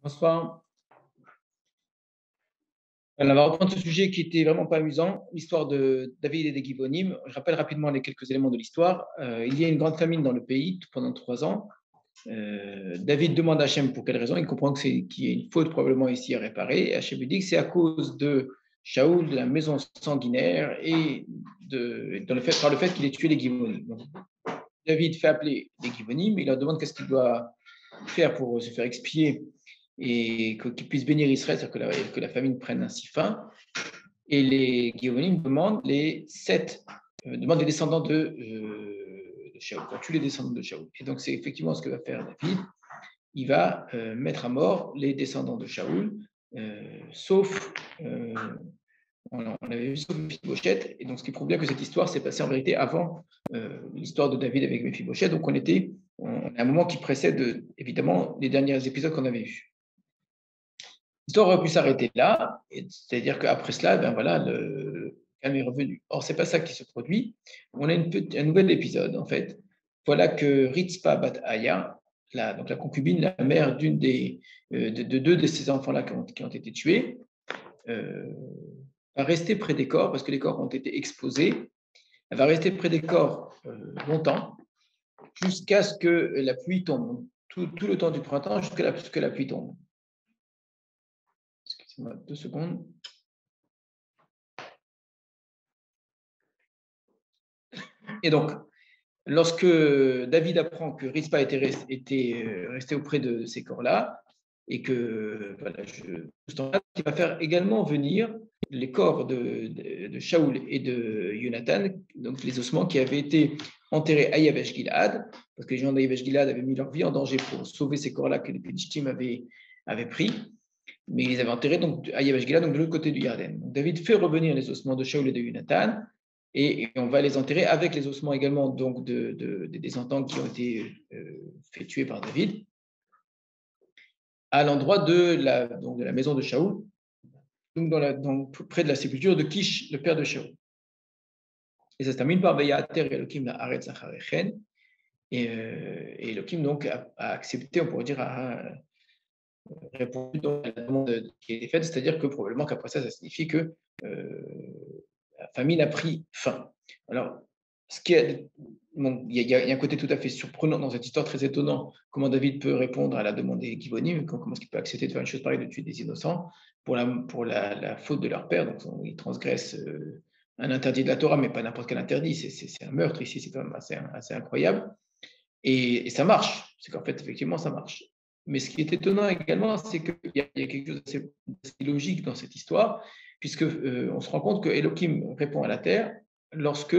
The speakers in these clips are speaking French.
Bonsoir. On va reprendre ce sujet qui était vraiment pas amusant, l'histoire de David et des Givonim. Je rappelle rapidement les quelques éléments de l'histoire. Il y a une grande famine dans le pays pendant 3 ans. David demande à Hachem pour quelle raison. Il comprend qu'il y a une faute probablement ici à réparer. Et Hachem lui dit que c'est à cause de Shaoul, de la maison sanguinaire et par le fait qu'il ait tué les Givonim. Donc, David fait appeler les Givonim, il leur demande qu'est-ce qu'il doit faire pour se faire expier et qu'il puisse bénir Israël, c'est-à-dire que la famine prenne ainsi fin. Et les Guillaumites demandent les descendants de Shaoul, on tue les descendants de Shaoul. Et donc, c'est effectivement ce que va faire David. Il va mettre à mort les descendants de Shaoul, sauf, on avait vu sauf Mephibosheth. Et donc, ce qui prouve bien que cette histoire s'est passée en vérité avant l'histoire de David avec Mephibosheth. Donc, on a un moment qui précède évidemment les derniers épisodes qu'on avait vus. L'histoire aurait pu s'arrêter là, c'est-à-dire qu'après cela, ben voilà, le calme est revenu. Or, c'est pas ça qui se produit. On a un nouvel épisode, en fait. Voilà que Ritzpa Bat Aya, donc la concubine, la mère de deux de ces enfants-là qui ont été tués, va rester près des corps, parce que les corps ont été exposés. Elle va rester près des corps longtemps, jusqu'à ce que la pluie tombe. Tout le temps du printemps, jusqu'à ce que la pluie tombe. Excusez-moi 2 secondes. Et donc, lorsque David apprend que Rizpa était resté auprès de ces corps-là, et que voilà, il va faire également venir les corps de Shaoul et de Jonathan, donc les ossements qui avaient été enterrés à Yavesh Gilad, parce que les gens de Yavesh Gilad avaient mis leur vie en danger pour sauver ces corps-là que les Pédishtim avaient pris, mais ils les avaient enterrés donc, à Yavesh Gilad, donc de l'autre côté du Yarden. Donc David fait revenir les ossements de Shaoul et de Jonathan, et on va les enterrer avec les ossements également donc des descendants qui ont été fait tuer par David, à l'endroit de la maison de Shaoul, donc près de la sépulture de Kish, le père de Shaoul. Et ça se termine par Vayater Elohim la'aretz acharechen, et Elohim donc a accepté, on pourrait dire, a répondu donc à la demande qui a été faite, c'est-à-dire que probablement qu'après ça signifie que la famine a pris fin. Alors, il y a un côté tout à fait surprenant dans cette histoire, très étonnant, comment David peut répondre à la demande des Givonim, comment est-ce qu'il peut accepter de faire une chose pareille, de tuer des innocents pour la faute de leur père. Donc, il transgresse un interdit de la Torah, mais pas n'importe quel interdit, c'est un meurtre ici, c'est quand même assez incroyable. Et ça marche, c'est qu'en fait, effectivement, ça marche. Mais ce qui est étonnant également, c'est qu'il y a quelque chose d'assez logique dans cette histoire, puisque on se rend compte que Elohim répond à la terre lorsque,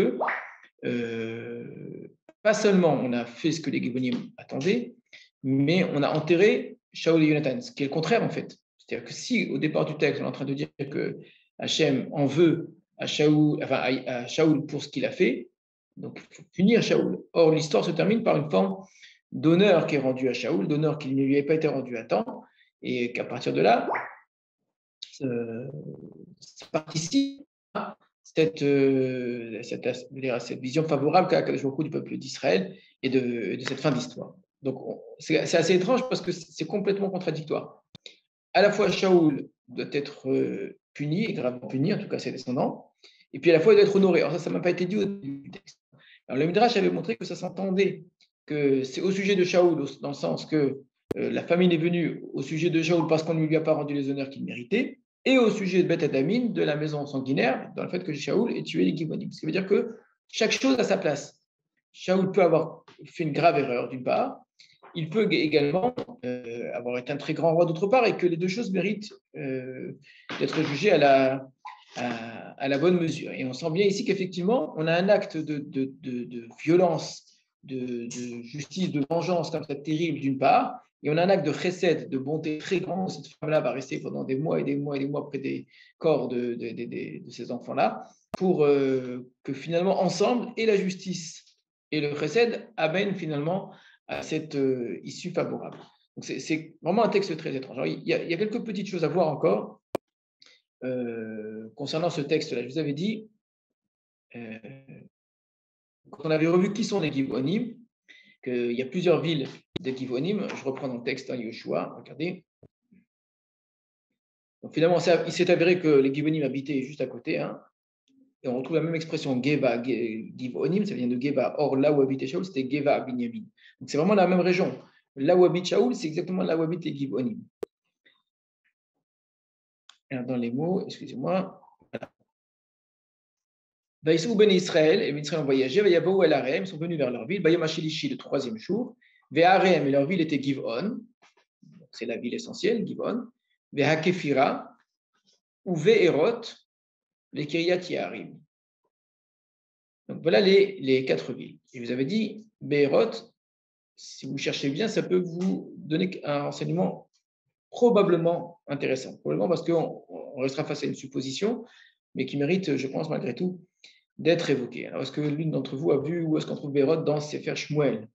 pas seulement on a fait ce que les Gibonim attendaient, mais on a enterré Shaul et Jonathan, ce qui est le contraire en fait. C'est-à-dire que si au départ du texte, on est en train de dire que Hachem en veut à Shaoul pour ce qu'il a fait, donc il faut punir Shaoul. Or, l'histoire se termine par une forme d'honneur qui est rendue à Shaoul, d'honneur qui ne lui avait pas été rendu à temps, et qu'à partir de là, ça participe à cette vision favorable qu'a Akadosh Baruch Hu du peuple d'Israël et de cette fin d'histoire. Donc, c'est assez étrange parce que c'est complètement contradictoire. À la fois, Shaoul doit être puni, et gravement puni, en tout cas ses descendants, et puis à la fois, il doit être honoré. Alors ça n'a pas été dit au début du texte. Alors le Midrash avait montré que ça s'entendait, que c'est au sujet de Shaoul, dans le sens que la famine est venue au sujet de Shaoul parce qu'on ne lui a pas rendu les honneurs qu'il méritait, et au sujet de Beth Adamin, de la maison sanguinaire, dans le fait que Shaoul ait tué les Givonim. Ce qui veut dire que chaque chose a sa place. Shaoul peut avoir fait une grave erreur, d'une part, il peut également avoir été un très grand roi d'autre part, et que les deux choses méritent d'être jugées à la bonne mesure. Et on sent bien ici qu'effectivement, on a un acte de violence, de justice, de vengeance comme ça terrible d'une part, et on a un acte de chesed, de bonté très grand. Cette femme-là va rester pendant des mois et des mois et des mois près des corps de ces enfants-là, pour que finalement, ensemble, et la justice et le chesed amènent finalement à cette issue favorable. Donc c'est vraiment un texte très étrange. Alors, il y a quelques petites choses à voir encore concernant ce texte-là. Je vous avais dit, quand on avait revu qui sont les Givonim, qu'il y a plusieurs villes de Givonim. Je reprends dans le texte, Yoshua, regardez. Donc finalement, il s'est avéré que les Givonim habitaient juste à côté. Hein, et on retrouve la même expression, Geva, Givonim, ça vient de Geva. Or, là où habitait Shaoul, c'était Geva, Binyamin. Donc c'est vraiment la même région. Là où habite Shaoul, c'est exactement là où habitent les Givonim. Alors, dans les mots, excusez-moi. Vaïsou ben Israël, et Israël ont voyagé, Vaïabou el Arem, ils sont venus vers leur ville, Bayom Hashilishi, le troisième jour, Ve'arem, et leur ville était Givon, c'est la ville essentielle, Givon, Ve'hakefira, ou Ve'erot, les Kiryat Yarim. Donc voilà les quatre villes. Et vous avez dit, Be'erot, si vous cherchez bien, ça peut vous donner un renseignement probablement intéressant. Probablement parce qu'on restera face à une supposition, mais qui mérite, je pense, malgré tout, d'être évoquée. Alors, est-ce que l'une d'entre vous a vu où est-ce qu'on trouve Be'erot dans Sefer Shmuel?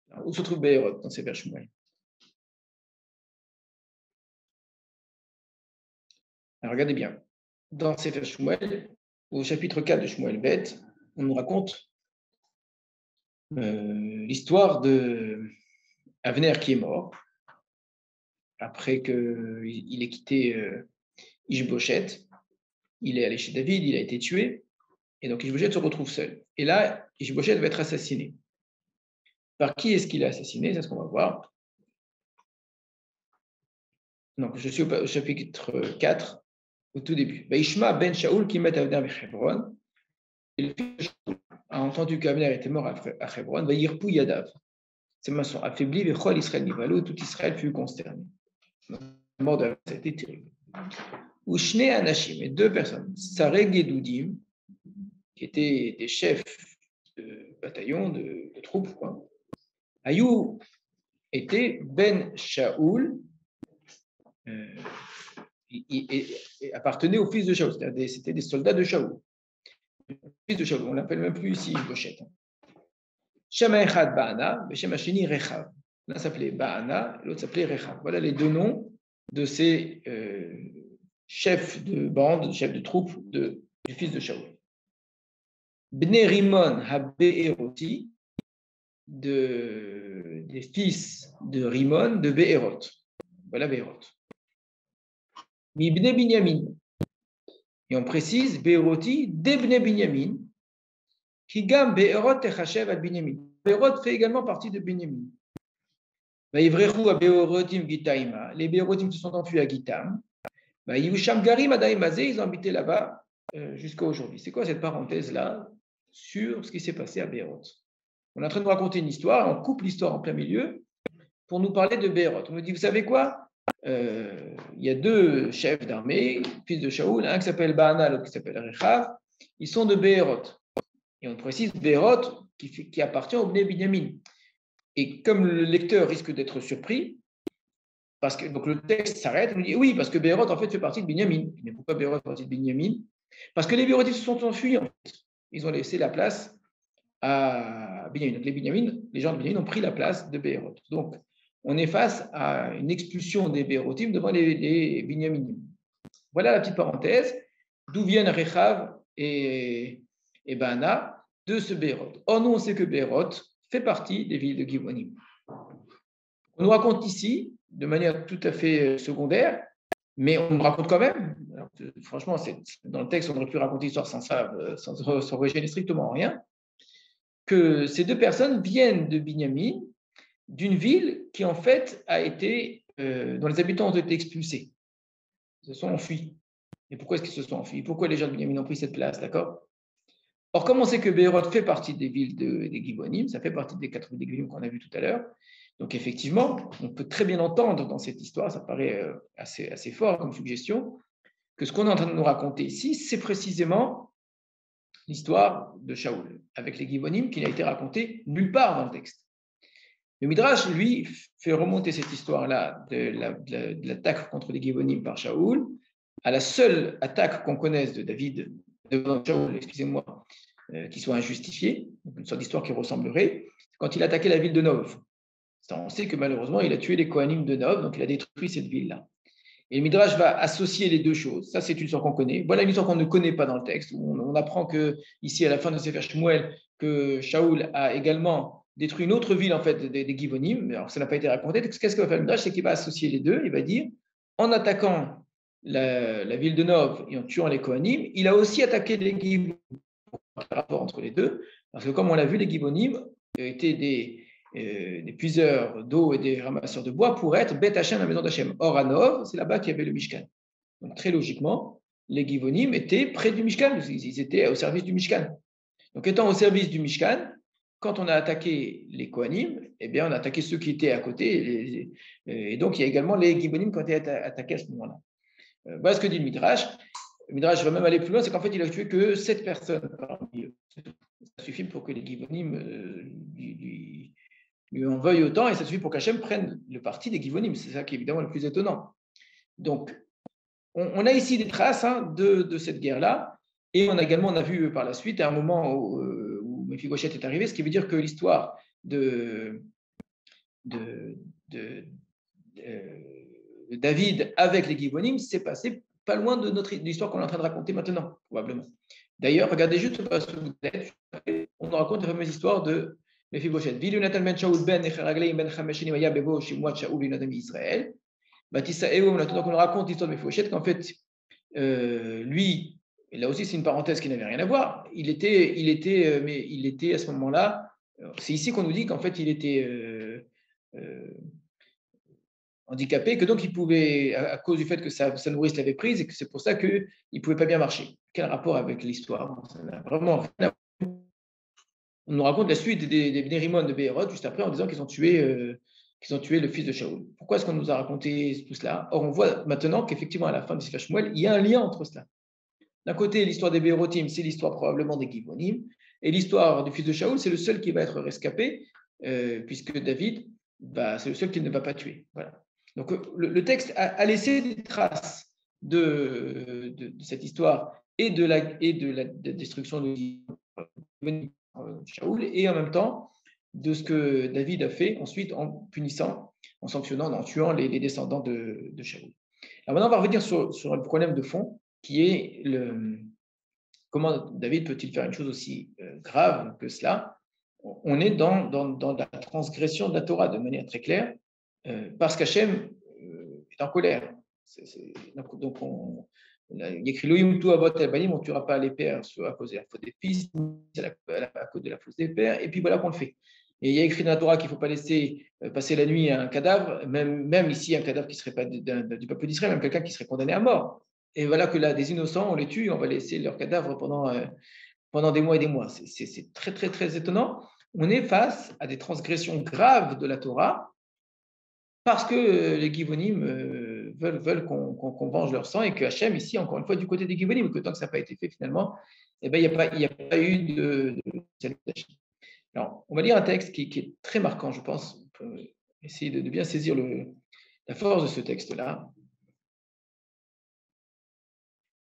Alors, où se trouve Be'erot dans Sefer Shmuel? Alors, regardez bien. Dans Sefer Shmuel, au chapitre 4 de Shmuel Bet, on nous raconte l'histoire de Avner qui est mort après qu'il ait quitté Ishboshet. Il est allé chez David, il a été tué, et donc Ishboshet se retrouve seul. Et là, Ishboshet va être assassiné. Par qui est-ce qu'il est assassiné? C'est ce qu'on va voir. Donc, je suis au chapitre 4, au tout début. Ishma ben Shaoul qui met Avner à Hebron. Et le fils de Shaoul a entendu qu'Avner était mort à Hebron. Va Yirpou Yadav. Ses mains sont affaiblies, et Chol Israël Nivalo, tout Israël fut consterné. La mort de Avner, c'était terrible. Ushne Anashim, et deux personnes, Sareg et Doudim, qui étaient des chefs de bataillon, de troupes, quoi. Ayou était Ben Shaoul, et appartenait au fils de Shaoul, c'est-à-dire c'était des soldats de Shaoul. Le fils de Shaoul, on l'appelle même plus ici Goshet. Shema Echad Ba'ana, Shema Sheni Rechav. L'un s'appelait Ba'ana, l'autre s'appelait Rechav. Voilà les deux noms de ces chefs de bande, chefs de troupes du fils de Shaoul. Bnei Rimon ha-Be'eroti, des fils de Rimon de Be'erot. Voilà Be'erot. Mi Bnei Binyamin. Et on précise Be'eroti des Bnei Binyamin, qui gam Be'erot techashev al Binyamin. Be'erot fait également partie de Binyamin. Vaïvrechu à Be'erotim Gitaïma. Les Be'erotim se sont enfuis à Gitam. Vaïusham Garim Adaïmazé, ils ont habité là-bas jusqu'à aujourd'hui. C'est quoi cette parenthèse-là sur ce qui s'est passé à Be'erot? On est en train de nous raconter une histoire, on coupe l'histoire en plein milieu pour nous parler de Be'erot. On nous dit, vous savez quoi? Il y a deux chefs d'armée, fils de Shaoul, un qui s'appelle Ba'ana, l'autre qui s'appelle Rechav. Ils sont de Be'erot. Et on précise Be'erot qui appartient au Bnei Binyamin. Et comme le lecteur risque d'être surpris, parce que donc le texte s'arrête, on nous dit oui, parce que Be'erot en fait fait partie de Binyamin. Mais pourquoi Be'erot fait partie de Binyamin? Parce que les Be'erotim se sont enfuis. En fait. Ils ont laissé la place à Binyamin. Donc les gens de Binyamin ont pris la place de Be'erot. Donc on est face à une expulsion des Be'erotim devant les Binyaminim. Voilà la petite parenthèse. D'où viennent Rechav et Ba'ana de ce Be'erot. Or nous on sait que Be'erot fait partie des villes de Givonim. On nous raconte ici, de manière tout à fait secondaire, mais on nous raconte quand même. Alors, franchement, dans le texte, on aurait pu raconter l'histoire sans ça, sans régénérer strictement rien, que ces deux personnes viennent de Binyamin, d'une ville qui en fait a été, dont les habitants ont été expulsés. Ils se sont enfuis. Et pourquoi est-ce qu'ils se sont enfuis? Pourquoi les gens de Binyamin ont pris cette place, d'accord? Or, comme on sait que Be'erot fait partie des villes des Givonim, ça fait partie des 4 villes des Givonim qu'on a vues tout à l'heure, donc effectivement, on peut très bien entendre dans cette histoire, ça paraît assez fort comme suggestion, que ce qu'on est en train de nous raconter ici, c'est précisément l'histoire de Shaoul, avec les Givonim, qui n'a été racontée nulle part dans le texte. Le Midrash, lui, fait remonter cette histoire-là de l'attaque contre les Givonim par Shaoul à la seule attaque qu'on connaisse de David devant Shaoul, excusez-moi, qui soit injustifiée, une sorte d'histoire qui ressemblerait, quand il attaquait la ville de Nov. On sait que malheureusement, il a tué les Kohanim de Nov, donc il a détruit cette ville-là. Et le Midrash va associer les deux choses. Ça, c'est une histoire qu'on connaît. Voilà une histoire qu'on ne connaît pas dans le texte. On apprend que ici, à la fin de Sefer Shmuel, que Shaoul a également détruit une autre ville en fait des Givonim. Alors, ça n'a pas été raconté. Qu'est-ce qu'il va faire le Midrash? C'est qu'il va associer les deux. Il va dire, en attaquant la ville de Nov et en tuant les Kohanim, il a aussi attaqué les Givonim. Le rapport entre les deux, parce que comme on l'a vu, les Givonim étaient des puiseurs d'eau et des ramasseurs de bois pour être Beth Hashem, la maison d'Hachem. Or, à Nov, c'est là-bas qu'il y avait le Mishkan. Donc, très logiquement, les Givonim étaient près du Mishkan, ils étaient au service du Mishkan. Donc, étant au service du Mishkan, quand on a attaqué les Kohanim, eh bien, on a attaqué ceux qui étaient à côté. Et donc, il y a également les Givonim qui ont été attaqués à ce moment-là. Voilà ce que dit le Midrash. Le Midrash va même aller plus loin, c'est qu'en fait, il a tué que 7 personnes parmi eux. Ça suffit pour que les Givonim lui en veuillent autant, et ça suffit pour qu'Hachem prenne le parti des Givonim. C'est ça qui est évidemment le plus étonnant. Donc, on a ici des traces de cette guerre-là, et on a vu par la suite, à un moment où Mephibosheth est arrivé, ce qui veut dire que l'histoire de David avec les Givonim s'est passée pas loin de l'histoire qu'on est en train de raconter maintenant, probablement. D'ailleurs, regardez juste on nous raconte la fameuse histoire de Mephibosheth. Donc on raconte l'histoire de Mephibosheth qu'en fait, lui, et là aussi c'est une parenthèse qui n'avait rien à voir, il était à ce moment-là, c'est ici qu'on nous dit qu'en fait il était handicapé, que donc il pouvait, à cause du fait que sa nourrice l'avait prise, et que c'est pour ça qu'il ne pouvait pas bien marcher. Quel rapport avec l'histoire? Ça n'a vraiment rien à voir. On nous raconte la suite des Nérimon de Béhéroth, juste après, en disant qu'ils ont tué le fils de Shaoul. Pourquoi est-ce qu'on nous a raconté tout cela? Or, on voit maintenant qu'effectivement, à la fin de Sefer Shmuel, il y a un lien entre cela. D'un côté, l'histoire des Béhérothim, c'est l'histoire probablement des Givonim, et l'histoire du fils de Shaoul, c'est le seul qui va être rescapé, puisque David, c'est le seul qui ne va pas tuer. Voilà. Donc, le texte a laissé des traces de cette histoire et de la destruction de Shaoul, et en même temps de ce que David a fait ensuite en punissant, en sanctionnant, en tuant les descendants de Shaoul. Alors maintenant, on va revenir sur le problème de fond, qui est comment David peut-il faire une chose aussi grave que cela? On est dans la transgression de la Torah de manière très claire, parce qu'Hachem est en colère. Donc, il y a écrit Loyum tu avot el-banim, on ne tuera pas les pères à cause de la faute des fils, à cause de la faute des pères, et puis voilà qu'on le fait. Et il y a écrit dans la Torah qu'il ne faut pas laisser passer la nuit à un cadavre, même ici un cadavre qui ne serait pas du peuple d'Israël, même quelqu'un qui serait condamné à mort. Et voilà que là, des innocents, on les tue, on va laisser leur cadavre pendant des mois et des mois. C'est très, très, très étonnant. On est face à des transgressions graves de la Torah parce que les Givonim veulent qu'on venge leur sang, et que Hachem, ici, encore une fois, du côté des Givonim, que tant que ça n'a pas été fait finalement, eh ben, il n'y a pas eu de salutation. Alors, on va lire un texte qui est très marquant, je pense. On peut essayer de bien saisir la force de ce texte-là.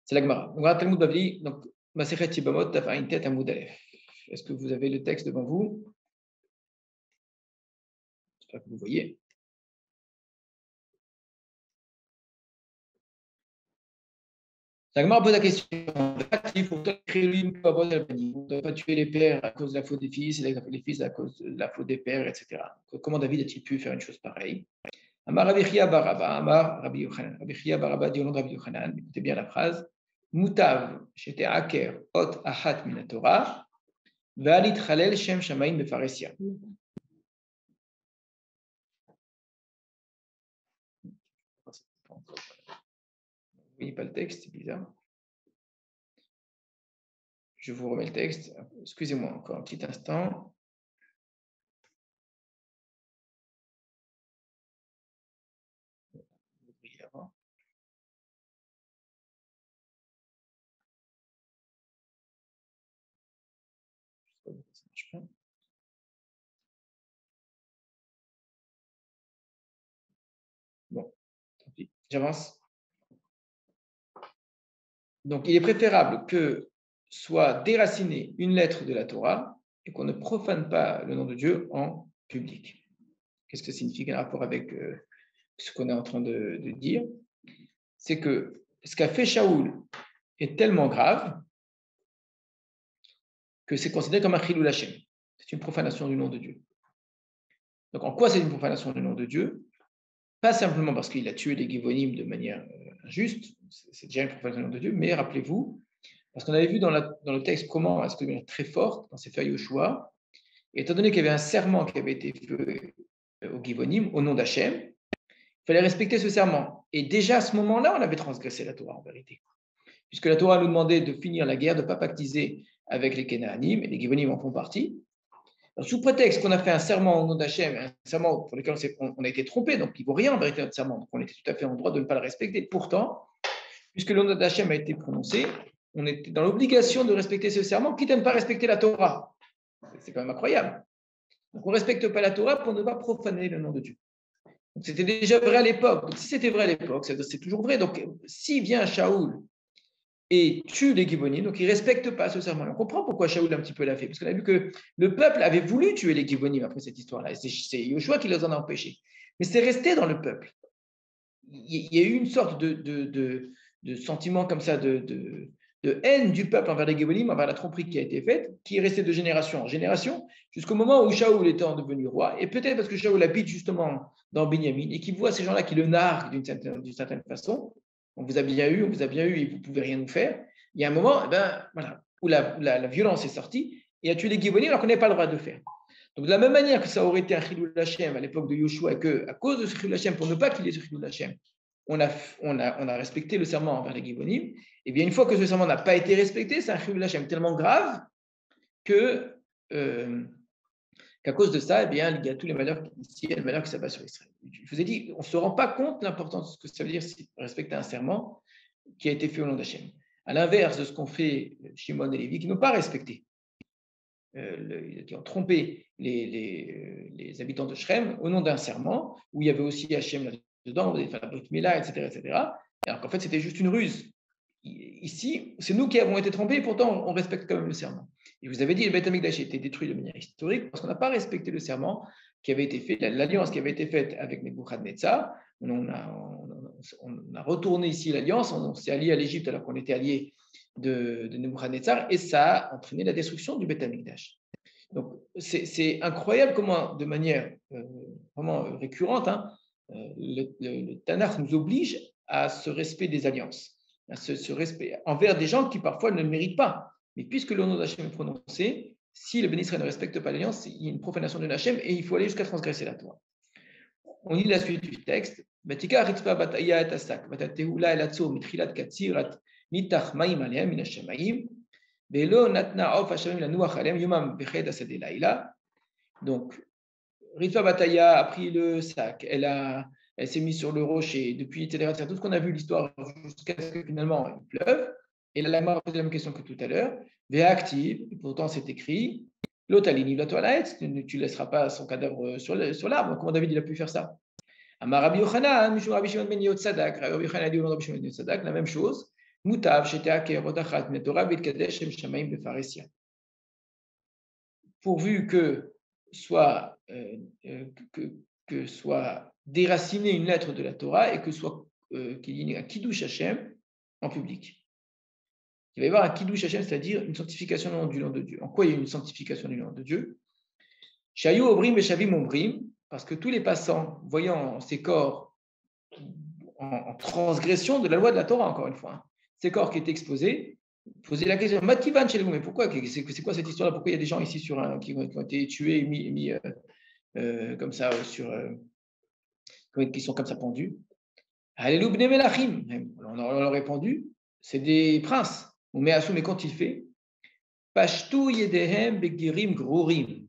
C'est la Gemara. On regarde Talmud Bavli, donc Masechet Yibamot, Taf Tet Amoud Aleph. Est-ce que vous avez le texte devant vous? J'espère que vous voyez. La Gemara pose la question, pour on ne doit pas tuer les pères à cause de la faute des fils, et les fils à cause de la faute des pères, etc. Comment David a-t-il pu faire une chose pareille? Amar Rabbi Chia Baraba, Amar Rabbi Yochanan. Rabbi Chia Baraba dit au nom de Rabbi Yochanan, écoutez bien la phrase, Mutav, j'étais aker, ot achat min Torah, ve'alit chalel shem shamayim befaresia. Vous voyez pas le texte, c'est bizarre. Je vous remets le texte. Excusez-moi encore un petit instant. Ça marche pas. Bon, tant pis. J'avance. Donc, il est préférable que soit déracinée une lettre de la Torah et qu'on ne profane pas le nom de Dieu en public. Qu'est-ce que ça signifie? Quel rapport avec ce qu'on est en train de dire? c'est que ce qu'a fait Shaoul est tellement grave que c'est considéré comme un chilul Hashem. C'est une profanation du nom de Dieu. Donc, en quoi c'est une profanation du nom de Dieu? Pas simplement parce qu'il a tué les Givonim de manière injuste, c'est déjà une profanation du nom de Dieu, mais rappelez-vous, parce qu'on avait vu dans le texte comment est-ce que de manière très forte, dans Sefer Yoshua, étant donné qu'il y avait un serment qui avait été fait au Givonim, au nom d'Hachem, il fallait respecter ce serment. Et déjà à ce moment-là, on avait transgressé la Torah en vérité. Puisque la Torah nous demandait de finir la guerre, de ne pas pactiser avec les Kénaanim, et les Givonim en font partie. Alors, sous prétexte qu'on a fait un serment au nom d'Hachem, un serment pour lequel on a été trompé, donc il ne vaut rien en vérité notre serment, donc on était tout à fait en droit de ne pas le respecter. Pourtant, puisque le nom d'Hachem a été prononcé, on était dans l'obligation de respecter ce serment, quitte à ne pas respecter la Torah. C'est quand même incroyable. Donc on ne respecte pas la Torah pour ne pas profaner le nom de Dieu. Donc, c'était déjà vrai à l'époque. Donc, si c'était vrai à l'époque, c'est toujours vrai. Donc, si vient Shaoul et tue les Gibonim, donc il ne respecte pas ce serment. On comprend pourquoi Shaoul un petit peu l'a fait, parce qu'on a vu que le peuple avait voulu tuer les Gibonim après cette histoire-là. C'est Yoshua qui les en a empêchés. Mais c'est resté dans le peuple. Il y a eu une sorte de sentiment comme ça, de haine du peuple envers les Gibonim, envers la tromperie qui a été faite, qui est restée de génération en génération, jusqu'au moment où Shaoul étant devenu roi, et peut-être parce que Shaoul habite justement dans Binyamin, et qu'il voit ces gens-là qui le narguent d'une certaine façon, on vous a bien eu et vous ne pouvez rien nous faire, il y a un moment voilà, où la violence est sortie, et a tué les Gibonim alors qu'on n'avait pas le droit de le faire. Donc, de la même manière que ça aurait été un chilul Hashem à l'époque de Yoshua, et qu'à cause de ce chilul Hashem, pour ne pas qu'il y ait ce chilul Hashem, on a respecté le serment envers les Gibonim, et bien une fois que ce serment n'a pas été respecté, c'est un chilul Hashem tellement grave qu'à cause de ça, eh bien, il y a tous les malheurs qui s'abattent sur Israël. Je vous ai dit, on ne se rend pas compte de l'importance de ce que ça veut dire respecter un serment qui a été fait au nom d'Hachem. À l'inverse de ce qu'ont fait Shimon et Lévi, qui n'ont pas respecté. Qui ont trompé les habitants de Shrem au nom d'un serment où il y avait aussi Hachem là-dedans, vous avez fait la Brit Mila, etc. Alors qu'en fait, c'était juste une ruse. Ici, c'est nous qui avons été trompés et pourtant, on respecte quand même le serment. Et vous avez dit, le Beth Amikdash a été détruit de manière historique parce qu'on n'a pas respecté le serment qui avait été fait, l'alliance qui avait été faite avec Nebuchadnezzar. On a retourné ici l'alliance, on s'est allié à l'Égypte alors qu'on était allié de Nebuchadnezzar, et ça a entraîné la destruction du Beth Amikdash. Donc, c'est incroyable comment, de manière vraiment récurrente, le Tanakh nous oblige à ce respect des alliances, à ce respect envers des gens qui parfois ne le méritent pas. Mais puisque le nom d'Hachem est prononcé, si le béni Israël ne respecte pas l'alliance, il y a une profanation de Hachem et il faut aller jusqu'à transgresser la Torah. On lit la suite du texte. מתח מים עליהם מן השמיים, ולא נתנה עוף השמיים לנוח עליהם יומם בחד השדה לילה. Donc, Ritva Bataya a pris le sac, elle s'est mise sur le rocher, depuis, etc. Tout ce qu'on a vu l'histoire jusqu'à ce que finalement il pleuve. Et la Lama a posé la même question que tout à l'heure. Véactive, pourtant c'est écrit, l'otalini, la toilette, tu ne laisseras pas son cadavre sur l'arbre. Comment David il a pu faire ça? Amar Rabbi Yochanan, Mishum Rabbi Shimon ben Yotzadak, Rabbi Yochanan a dit au nom de Rabbi Shimon ben Yotzadak, la même chose. Pourvu que soit, soit déracinée une lettre de la Torah et qu'il y ait un Kiddush Hashem en public. Il va y avoir un Kiddush Hashem, c'est-à-dire une sanctification du nom de Dieu. En quoi il y a une sanctification du nom de Dieu? Shayu Obrim et Shavim Obrim, parce que tous les passants, voyant ces corps en transgression de la loi de la Torah, encore une fois, ces corps qui étaient exposés, poser la question, Mativan chez vous, mais pourquoi? C'est quoi cette histoire-là? Pourquoi il y a des gens ici qui ont été tués et mis comme ça, qui sont comme ça pendus? Alléluia, Bnei Melachim. On leur a répondu, c'est des princes. Mais quand il fait, Pashtu Yedehem Begirim Grorim.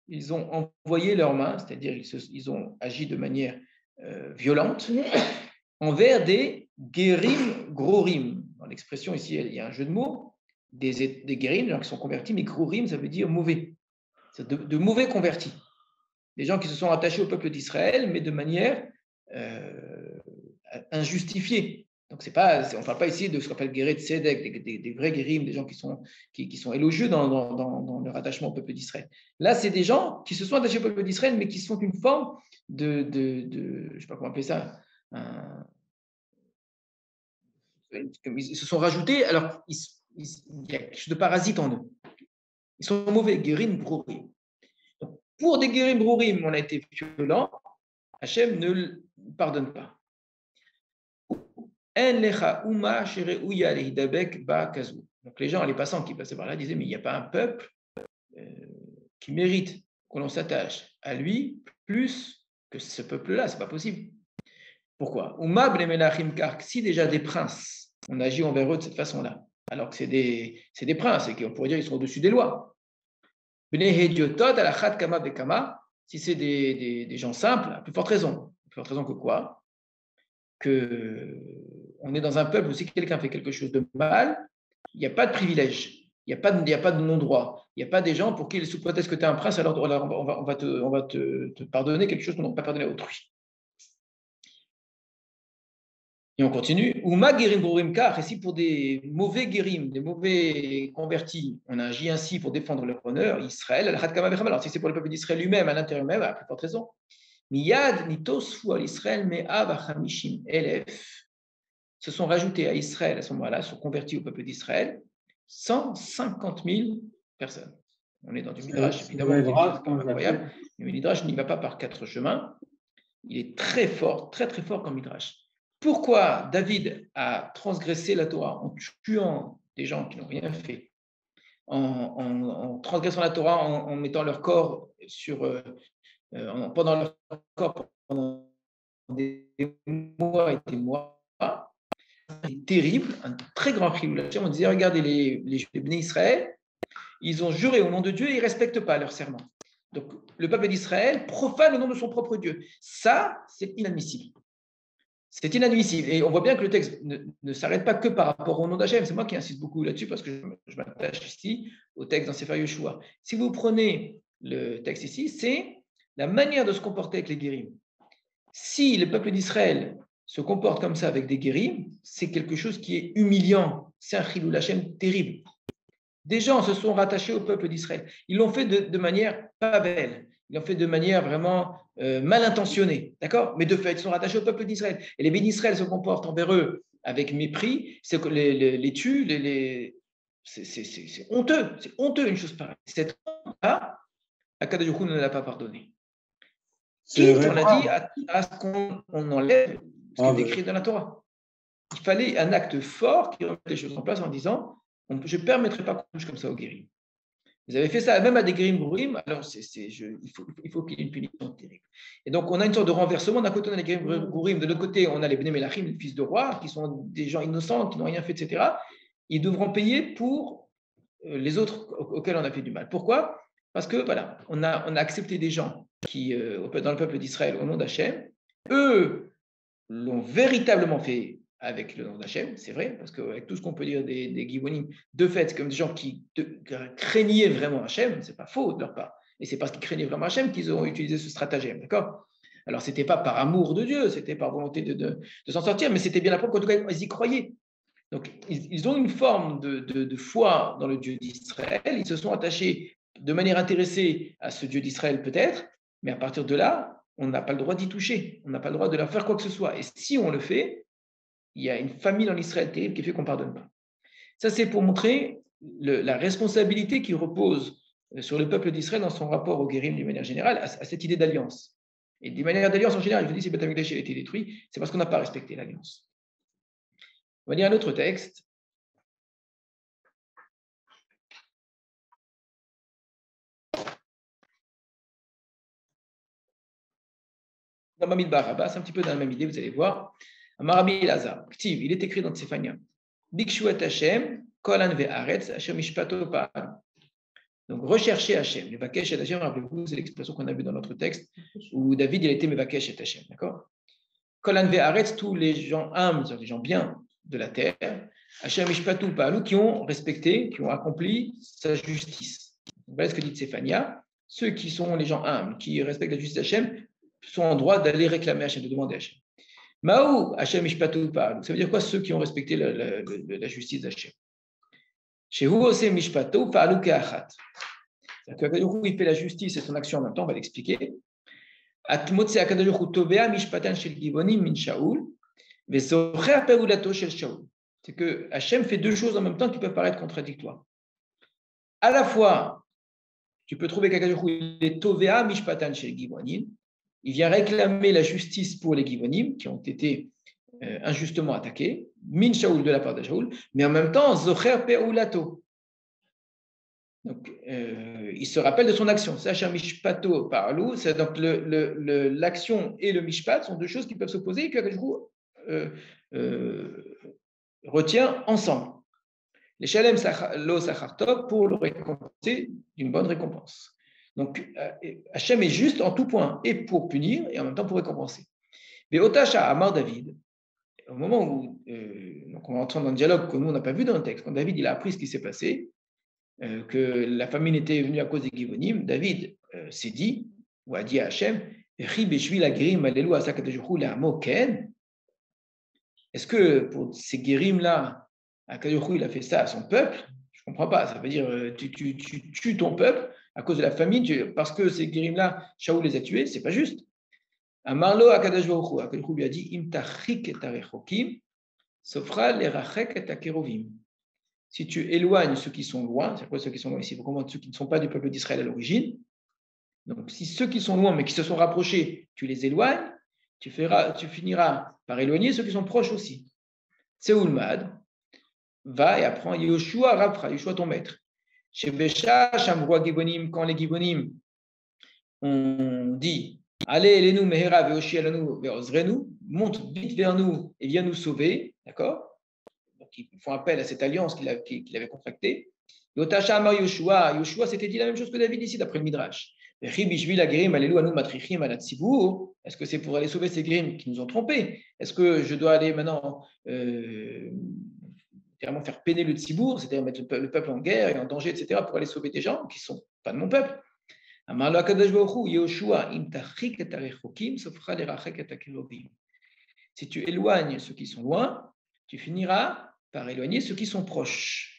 Ils ont envoyé leurs mains, c'est-à-dire ils ont agi de manière violente envers des Gerim Grorim. Dans l'expression ici, il y a un jeu de mots, des Gerim, des gens qui sont convertis, mais Grorim, ça veut dire mauvais. C'est de mauvais convertis. Des gens qui se sont attachés au peuple d'Israël, mais de manière injustifiée. Donc, on ne parle pas ici de ce qu'on appelle Guéret Tzedek, des vrais Guérim, des gens qui sont élogieux dans leur attachement au peuple d'Israël. Là, c'est des gens qui se sont attachés au peuple d'Israël, mais qui sont une forme je ne sais pas comment appeler ça, ils se sont rajoutés, alors il y a quelque chose de parasite en eux. Ils sont mauvais, Guérim, Brourim. Pour des Guérim, Brourim, on a été violent, Hachem ne le pardonne pas. Donc les gens, les passants qui passaient par là, disaient, mais il n'y a pas un peuple qui mérite que l'on s'attache à lui plus que ce peuple-là, c'est pas possible. Pourquoi? Car si déjà des princes, on agit envers eux de cette façon-là, alors que c'est des princes et qu'on pourrait dire qu'ils sont au-dessus des lois. Si c'est des gens simples, à plus forte raison. Plus forte raison que quoi? Que on est dans un peuple où si quelqu'un fait quelque chose de mal, il n'y a pas de privilège. Il n'y a pas de non-droit. Il n'y a pas des gens pour qui, sous prétexte que tu es un prince, alors on va te pardonner quelque chose qu'on n'a pas pardonné à autrui. Et on continue. Uma guérim brourim kar, et si pour des mauvais guérim, des mauvais convertis, on agit ainsi pour défendre leur honneur, Israël, alors si c'est pour le peuple d'Israël lui-même, à l'intérieur même, à plus forte raison. Miyad nitosfu al Israël me'av hachamishim elef, se sont rajoutés à Israël à ce moment-là, sont convertis au peuple d'Israël, 150 000 personnes. On est dans du Midrash, évidemment, c'est incroyable, mais le Midrash n'y va pas par 4 chemins. Il est très fort, très très fort comme Midrash. Pourquoi David a transgressé la Torah en tuant des gens qui n'ont rien fait, en transgressant la Torah, en mettant leur corps pendant leur corps pendant des mois et des mois? C'est terrible, un très grand crime. On disait, regardez, les Béné Israël, ils ont juré au nom de Dieu et ils ne respectent pas leur serment. Donc, le peuple d'Israël profane le nom de son propre Dieu. Ça, c'est inadmissible. C'est inadmissible. Et on voit bien que le texte ne s'arrête pas que par rapport au nom d'Hachem. C'est moi qui insiste beaucoup là-dessus parce que je m'attache ici au texte dans Sefer Yeshua. Si vous prenez le texte ici, c'est la manière de se comporter avec les guérim. Si le peuple d'Israël se comporte comme ça avec des guérim, c'est quelque chose qui est humiliant. C'est un chilul Hashem terrible. Des gens se sont rattachés au peuple d'Israël. Ils l'ont fait de manière pas belle. Ils l'ont fait de manière vraiment mal intentionnée. D'accord? Mais de fait, ils sont rattachés au peuple d'Israël. Et les bénis d'Israël se comportent envers eux avec mépris, c'est que les tuent, c'est honteux. C'est honteux une chose pareille. Cette honte-là, Akadosh Baruch Hu ne l'a pas pardonné. Quitte, on a dit, à ce qu'on enlève ce qui est écrit dans la Torah. Il fallait un acte fort qui remette les choses en place en disant je ne permettrai pas qu'on touche comme ça aux guérim. Vous avez fait ça même à des guérim brourim, alors il faut qu'il y ait une punition terrible. Et donc, on a une sorte de renversement. D'un côté, on a les guérim brourim, de l'autre côté, on a les Bnei Melachim, les fils de roi, qui sont des gens innocents, qui n'ont rien fait, etc. Ils devront payer pour les autres auxquels on a fait du mal. Pourquoi? Parce que, voilà, on a accepté des gens qui, dans le peuple d'Israël, au nom d'Hachem, eux l'ont véritablement fait avec le nom d'Hachem, c'est vrai, parce qu'avec tout ce qu'on peut dire des Gibonim, de fait, c'est comme des gens qui craignaient vraiment Hachem, c'est pas faux de leur part, et c'est parce qu'ils craignaient vraiment Hachem qu'ils ont utilisé ce stratagème, d'accord? Alors, ce n'était pas par amour de Dieu, c'était par volonté de s'en sortir, mais c'était bien la preuve qu'en tout cas, ils y croyaient. Donc, ils ont une forme de foi dans le Dieu d'Israël, ils se sont attachés de manière intéressée à ce Dieu d'Israël peut-être, mais à partir de là, on n'a pas le droit d'y toucher, on n'a pas le droit de leur faire quoi que ce soit. Et si on le fait, il y a une famille en Israël terrible qui fait qu'on ne pardonne pas. Ça, c'est pour montrer la responsabilité qui repose sur le peuple d'Israël dans son rapport au guérim d'une manière générale, à cette idée d'alliance. Et d'une manière d'alliance en général, je dis si Beth Amikdash a été détruit, c'est parce qu'on n'a pas respecté l'alliance. On va lire un autre texte. Dans Bamidbar Rabba, c'est un petit peu dans la même idée, vous allez voir. Amarabi Elazar, Ktiv, il est écrit dans Tsefania. Bikshuat Hashem, Kolan ve'aretz, Hashem Mishpato Pa'al. Donc, rechercher Hashem. Mevakesh et Hashem, rappelez-vous, c'est l'expression qu'on a vue dans notre texte, où David, il était Mevakesh et Hashem, d'accord? Kolan ve'aretz, tous les gens humbles, les gens bien de la terre, Hashem Mishpato Pa'al, qui ont respecté, qui ont accompli sa justice. Voilà ce que dit Tsefania. Ceux qui sont les gens humbles, qui respectent la justice d'Hachem, sont en droit d'aller réclamer Hachem, de demander Hachem. Maou Hachem Mishpatou Pa'al. Ça veut dire quoi ceux qui ont respecté la justice d'Hachem? Chez vous, c'est Mishpatou Pa'alou Ke'achat. C'est-à-dire qu'il fait la justice et son action en même temps, on va l'expliquer. Atmotse Akadosh Tovea Mishpatan Shel Givonim Min Shaoul, Vesocher Peulato Shel Shaoul. c'est que Hachem fait deux choses en même temps qui peuvent paraître contradictoires. À la fois, tu peux trouver qu'Akadosh Baruch Hu, il est Tovea Mishpatan chez les Givonim. Il vient réclamer la justice pour les Givonim qui ont été injustement attaqués, Min Shaoul de la part de Shaoul, mais en même temps, Zocher Pe'ulato. Donc, il se rappelle de son action. Sacha Mishpato Parlou, c'est donc l'action et le Mishpat sont deux choses qui peuvent s'opposer et que retient ensemble. Les Shalem Lo Sachartov pour le récompenser d'une bonne récompense. Donc, Hachem est juste en tout point, et pour punir, et en même temps pour récompenser. Mais Otasha Amar David, au moment où donc on rentre dans un dialogue que nous, on n'a pas vu dans le texte, quand David il a appris ce qui s'est passé, que la famine était venue à cause des Givonim, David s'est dit, ou a dit à Hachem, est-ce que pour ces guérims-là, il a fait ça à son peuple? Je ne comprends pas. Ça veut dire tu tues ton peuple à cause de la famine, parce que ces guérims-là, Shaoul les a tués, c'est pas juste. Amarlo Akadosh Baruch Hu, Akadosh Baruch Hu lui a dit Im tachik et tarechokim, sofra lerachek et takerovim. Si tu éloignes ceux qui sont loin, c'est quoi ceux qui sont loin ici? Il faut comprendre ceux qui ne sont pas du peuple d'Israël à l'origine. Donc, si ceux qui sont loin mais qui se sont rapprochés, tu les éloignes, tu finiras par éloigner ceux qui sont proches aussi. Seoulmad, va et apprends Yoshua Rapha, Yoshua ton maître. Chez Bécha, Shamroa Gibonim, quand les Gibonim ont dit allez, Elenu Mehera, Veoshi Alanu, Veozrenu, monte vite vers nous et viens nous sauver, d'accord? Donc ils font appel à cette alliance qu'il avait contractée. Yotasha Amar Yoshua, Yoshua s'était dit la même chose que David ici, d'après le Midrash. Est-ce que c'est pour aller sauver ces Grim qui nous ont trompés? Est-ce que je dois aller maintenant faire peiner le Tzibour, c'est-à-dire mettre le peuple en guerre et en danger, etc., pour aller sauver des gens qui ne sont pas de mon peuple? Si tu éloignes ceux qui sont loin, tu finiras par éloigner ceux qui sont proches.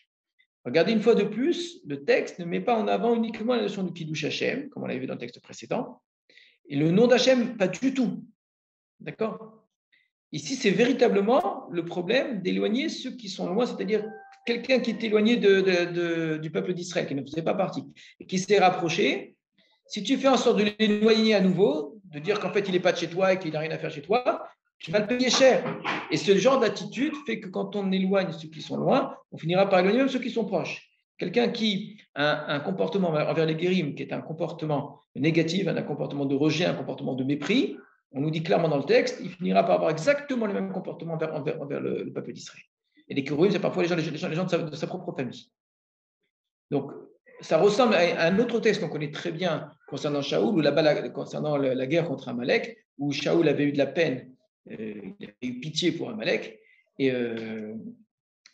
Regardez une fois de plus, le texte ne met pas en avant uniquement la notion du Kiddush Hashem, comme on l'avait vu dans le texte précédent, et le nom d'Hachem, pas du tout. D'accord? Ici, c'est véritablement le problème d'éloigner ceux qui sont loin, c'est-à-dire quelqu'un qui est éloigné du peuple d'Israël, qui ne faisait pas partie, et qui s'est rapproché. Si tu fais en sorte de l'éloigner à nouveau, de dire qu'en fait, il n'est pas de chez toi et qu'il n'a rien à faire chez toi, tu vas le payer cher. Et ce genre d'attitude fait que quand on éloigne ceux qui sont loin, on finira par éloigner même ceux qui sont proches. Quelqu'un qui a un comportement envers les guérims, qui est un comportement négatif, un comportement de rejet, un comportement de mépris, on nous dit clairement dans le texte, il finira par avoir exactement le même comportement envers le peuple d'Israël. Et les guérims, c'est parfois les gens de sa propre famille. Donc, ça ressemble à un autre texte qu'on connaît très bien concernant Shaoul, ou là-bas, concernant la guerre contre Amalek, où Shaoul avait eu de la peine, il avait eu pitié pour Amalek, et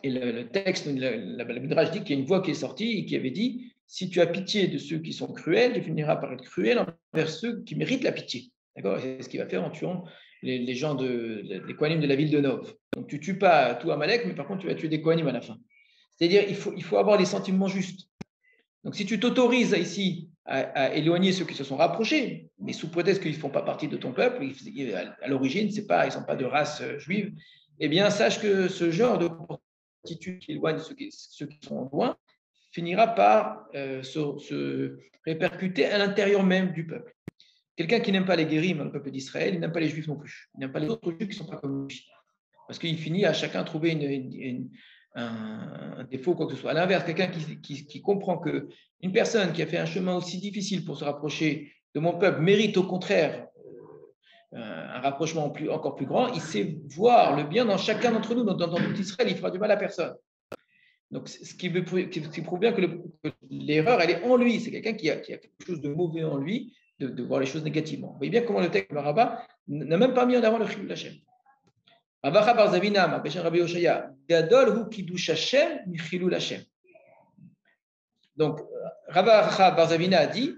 le texte, le Midrash dit qu'il y a une voix qui est sortie et qui avait dit si tu as pitié de ceux qui sont cruels, tu finiras par être cruel envers ceux qui méritent la pitié. D'accord? C'est ce qu'il va faire en tuant les gens des Kohanim de la ville de Nov. Donc tu ne tues pas tout Amalek, mais par contre tu vas tuer des Kohanim à la fin. C'est-à-dire il faut avoir les sentiments justes. Donc si tu t'autorises ici à éloigner ceux qui se sont rapprochés, mais sous prétexte qu'ils ne font pas partie de ton peuple, à l'origine, ils ne sont pas de race juive, eh bien sache que ce genre de attitude qui éloigne ceux qui sont loin finira par se répercuter à l'intérieur même du peuple. Quelqu'un qui n'aime pas les guérim dans le peuple d'Israël, il n'aime pas les juifs non plus. Il n'aime pas les autres juifs qui ne sont pas comme lui. Parce qu'il finit à chacun trouver un défaut, quoi que ce soit. À l'inverse, quelqu'un qui comprend qu'une personne qui a fait un chemin aussi difficile pour se rapprocher de mon peuple mérite au contraire un rapprochement encore plus grand, il sait voir le bien dans chacun d'entre nous. Dans tout Israël, il ne fera du mal à personne. Donc, ce qui prouve bien que l'erreur, elle est en lui. C'est quelqu'un qui a quelque chose de mauvais en lui, de voir les choses négativement. Vous voyez bien comment le texte de Rabat n'a même pas mis en avant le Chilul Hashem. Rabacha bar Zavina, Rabbi Yoshaya, Gadol hu Kiddush Hashem mi Chilul Hashem. Donc, Rabacha bar Zavina a dit,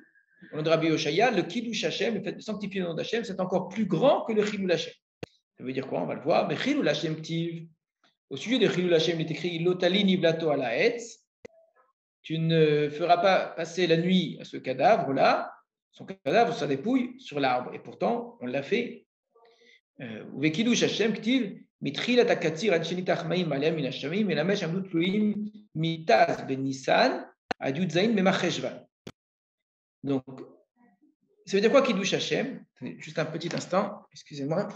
au nom de Rabbi Yoshaya, le Kiddush Hashem, le fait de sanctifier le nom d'Hashem, c'est encore plus grand que le Chilul Hashem. Ça veut dire quoi? On va le voir. Mais Chilul Hashem Ktiv. Au sujet de Chilul Hashem, il est écrit Lotali nivlato ala etz. Tu ne feras pas passer la nuit à ce cadavre-là, son cadavre, sa dépouille, sur l'arbre. Et pourtant, on l'a fait. Ou Kiddush Hashem Ktiv מתחילת הקציר עד שניתח מים עליהם מן השמיים, מלמש עמדו תלויים מתז בניסן עד י"ז במחשוון. Donc, ça veut dire quoi Kiddush Hashem? Juste un petit instant, excusez-moi.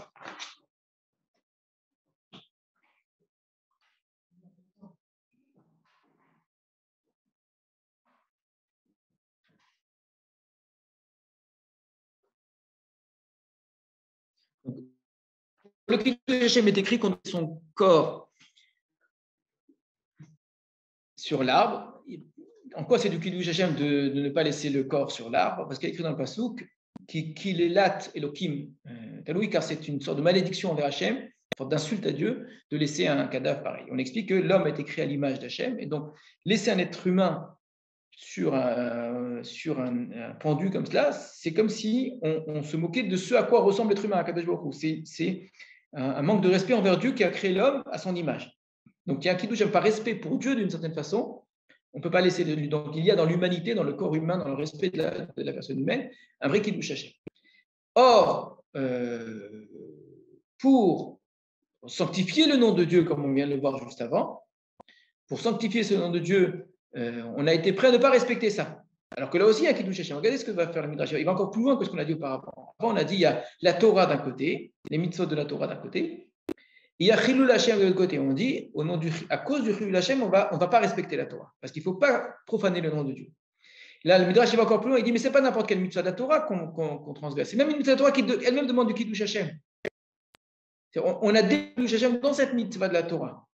Le Kiddush Hashem est écrit contre son corps sur l'arbre. En quoi c'est du Kiddush Hashem de ne pas laisser le corps sur l'arbre? Parce qu'il est écrit dans le Passouk qu'il est lat Elohim Taloui, car c'est une sorte de malédiction envers Hashem, une sorte d'insulte à Dieu, de laisser un cadavre pareil. On explique que l'homme a été créé à l'image d'Hachem, et donc laisser un être humain sur un pendu comme cela, c'est comme si on se moquait de ce à quoi ressemble l'être humain à Kadosh Baruch Hu. C'est un manque de respect envers Dieu qui a créé l'homme à son image. Donc il y a un Kiddush Hashem par respect pour Dieu d'une certaine façon. On ne peut pas laisser donc il y a dans l'humanité, dans le corps humain, dans le respect de la personne humaine, un vrai Kiddush Hashem. Or, pour sanctifier le nom de Dieu, comme on vient de le voir juste avant, pour sanctifier ce nom de Dieu, on a été prêt à ne pas respecter ça. Alors que là aussi, il y a un Kiddush Hashem. Regardez ce que va faire le Midrash. Il va encore plus loin que ce qu'on a dit auparavant. Avant, on a dit il y a la Torah d'un côté, les mitzvot de la Torah d'un côté, il y a Chilul Hashem de l'autre côté. On dit, à cause du Chilul Hashem, on ne va pas respecter la Torah, parce qu'il ne faut pas profaner le nom de Dieu. Là, le Midrash il va encore plus loin, il dit, mais ce n'est pas n'importe quelle mitzvah de la Torah qu'on transgresse. C'est même une mitzvah de la Torah qui elle-même demande du Kiddush Hashem. On a des Kiddush Hashem dans cette mitzvah de la Torah.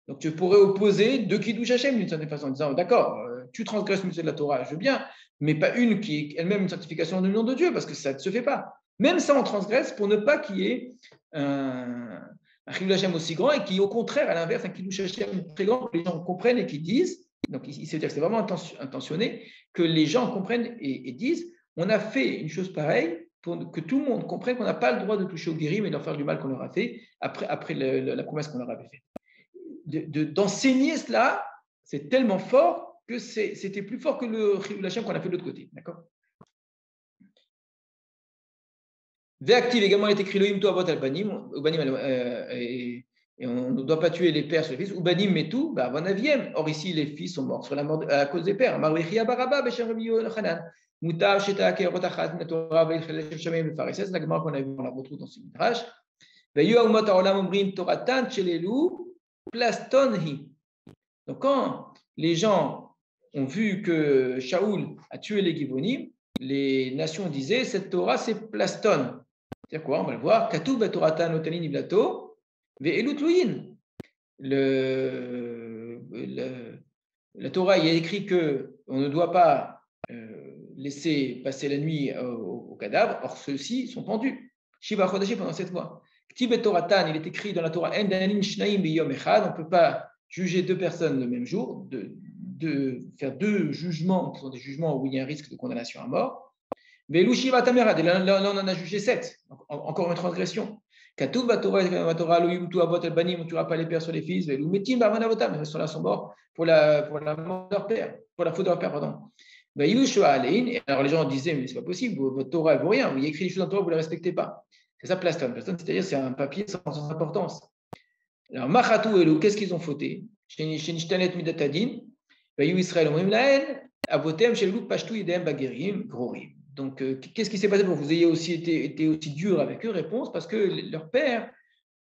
Donc tu pourrais opposer deux Kiddush Hashem d'une certaine façon, en disant, d'accord, tu transgresses une mitzvah de la Torah, je veux bien, mais pas une qui est elle-même une sanctification du nom de Dieu, parce que ça ne se fait pas. Même ça, on transgresse pour ne pas qu'il y ait un Chilul Hashem aussi grand, et qui, au contraire, à l'inverse, un Kiddush Hashem très grand, que les gens comprennent et qui disent, donc ici, c'est dire que c'est vraiment intentionné, que les gens comprennent et disent, on a fait une chose pareille pour que tout le monde comprenne qu'on n'a pas le droit de toucher aux guérim et de leur faire du mal qu'on leur a fait après la promesse qu'on leur avait faite. D'enseigner cela, c'est tellement fort que c'était plus fort que le Chilul Hashem qu'on a fait de l'autre côté. D'accord? Véactive également, il est écrit Loïm to avot al-banim, et on ne doit pas tuer les pères sur les fils, ou banim metu, avant 9e. Or ici, les fils sont morts sur la mort à cause des pères. Marwechia baraba, beshem Rabbi Yochanan, mutav sheta kerot achat metorah ve'ilchel shem shamayim lefares. C'est la gemara qu'on a vu, on la retrouve dans ce midrash. Ve'yu umot ha'olam omrim toratan shelelu plastonhi. Donc quand les gens ont vu que Shaoul a tué les Givonim, les nations disaient cette Torah c'est plaston. C'est quoi? On va le voir. Katuv Toratan Otalin Iblato Ve'elutluin. La Torah, il y a écrit qu'on ne doit pas laisser passer la nuit au cadavre. Or, ceux-ci sont pendus. Shiva Chodeshi pendant 7 mois. Ktib Toratan, il est écrit dans la Torah En Danin Shnaim Biyom Echad. On ne peut pas juger 2 personnes le même jour, de faire 2 jugements qui sont des jugements où il y a un risque de condamnation à mort. Là, on en a jugé 7. Encore une transgression. Katuv Torah, on ne tuera pas les pères sur les fils. Les sont sont morts pour la mort de leur père, pour la faute de leur père, pardon. Et alors les gens disaient, mais c'est pas possible, votre Torah ne vaut rien. Il y a écrit des choses dans la Torah, vous ne les respectez pas. C'est ça, plaston. Plaston, c'est-à-dire c'est un papier sans importance. Alors, Machatou Elou, qu'est-ce qu'ils ont fauté? Chez Nishtanet Midatadin, Israël, Avotem, Shelou, Pashtou, Yedem, Bagerim, Grorim. Donc, qu'est-ce qui s'est passé pour que vous ayez aussi été aussi dur avec eux? Réponse, parce que leurs pères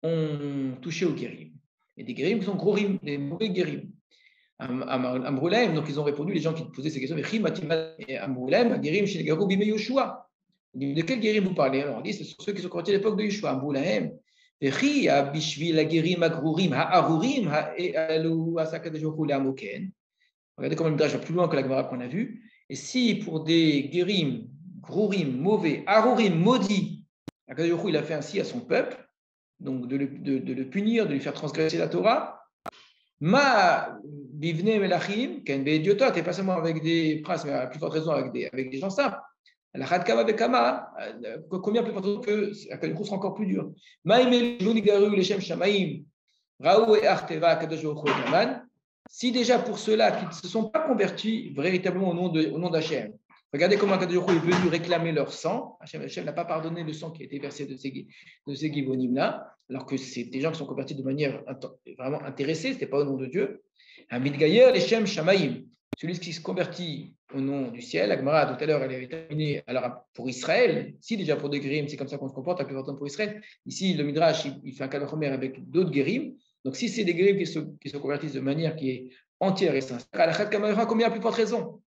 ont touché aux guérim. Et des guérim qui sont gros rim, des mauvais guérim. Amroulaim, donc ils ont répondu, les gens qui posaient ces questions, et Amroulaim, guérim chez les garou bimé Yoshua. De quel guérim vous parlez? Alors on dit, ce sont ceux qui sont convertis à l'époque de Yoshua. Amroulaim, Vechi, Bishvi, la guérim, Agrourim, Ha'arurim, Ha'elu, Asakadejoku, Amoken. Regardez comment le Midrash va plus loin que la Gemara qu'on a vue. Et si pour des guérim, Grourim, mauvais, Arurim, maudit, Akadosh il a fait ainsi à son peuple, donc de le punir, de lui faire transgresser la Torah. Ma bivne melachim, ken beidiotot, et pas seulement avec des princes, mais à plus forte raison avec des gens simples. La chadkama bekama, combien plus forte raison que Akadosh sera encore plus dur. Ma imel nigaru leshem shamaim, raou et arteva Akadosh Baruch. Si déjà pour ceux-là qui ne se sont pas convertis véritablement au nom d'Hachem, Regardez comment Akadosh Baruch Hu est venu réclamer leur sang. Hachem n'a pas pardonné le sang qui a été versé de ces Givonim-là, alors que c'est des gens qui sont convertis de manière vraiment intéressée, ce n'était pas au nom de Dieu. Hamid Gayer, les Shem Shamaim, celui qui se convertit au nom du ciel. Agmara, tout à l'heure, elle avait terminé alors, pour Israël. Si déjà pour des Guérim, c'est comme ça qu'on se comporte, la plupart du temps pour Israël. Ici, le Midrash, il fait un cas avec d'autres Guérim. Donc, si c'est des Guérim qui se convertissent de manière qui est entière et sincère, combien plus forte raison?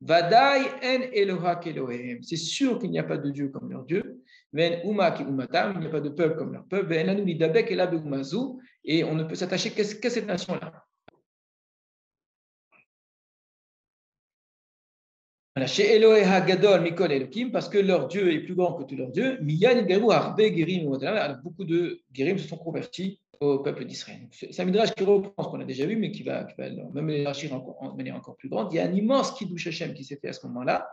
Vadaï en Eloha Kelohem. C'est sûr qu'il n'y a pas de Dieu comme leur Dieu. Ven Uma ki Umatam, il n'y a pas de peuple comme leur peuple. Ven Anu Lidabek Ela Beumazou, et on ne peut s'attacher qu'à cette nation-là. Chez Elohe Hagadol Mikol Elokim, parce que leur Dieu est plus grand que tous leurs dieux. Miyan Garu Arbe Gerim, beaucoup de Gerim se sont convertis au peuple d'Israël. C'est un midrash qui reprend ce qu'on a déjà vu, mais qui va même élargir de manière encore plus grande. Il y a un immense Kiddush Hashem qui s'est fait à ce moment-là.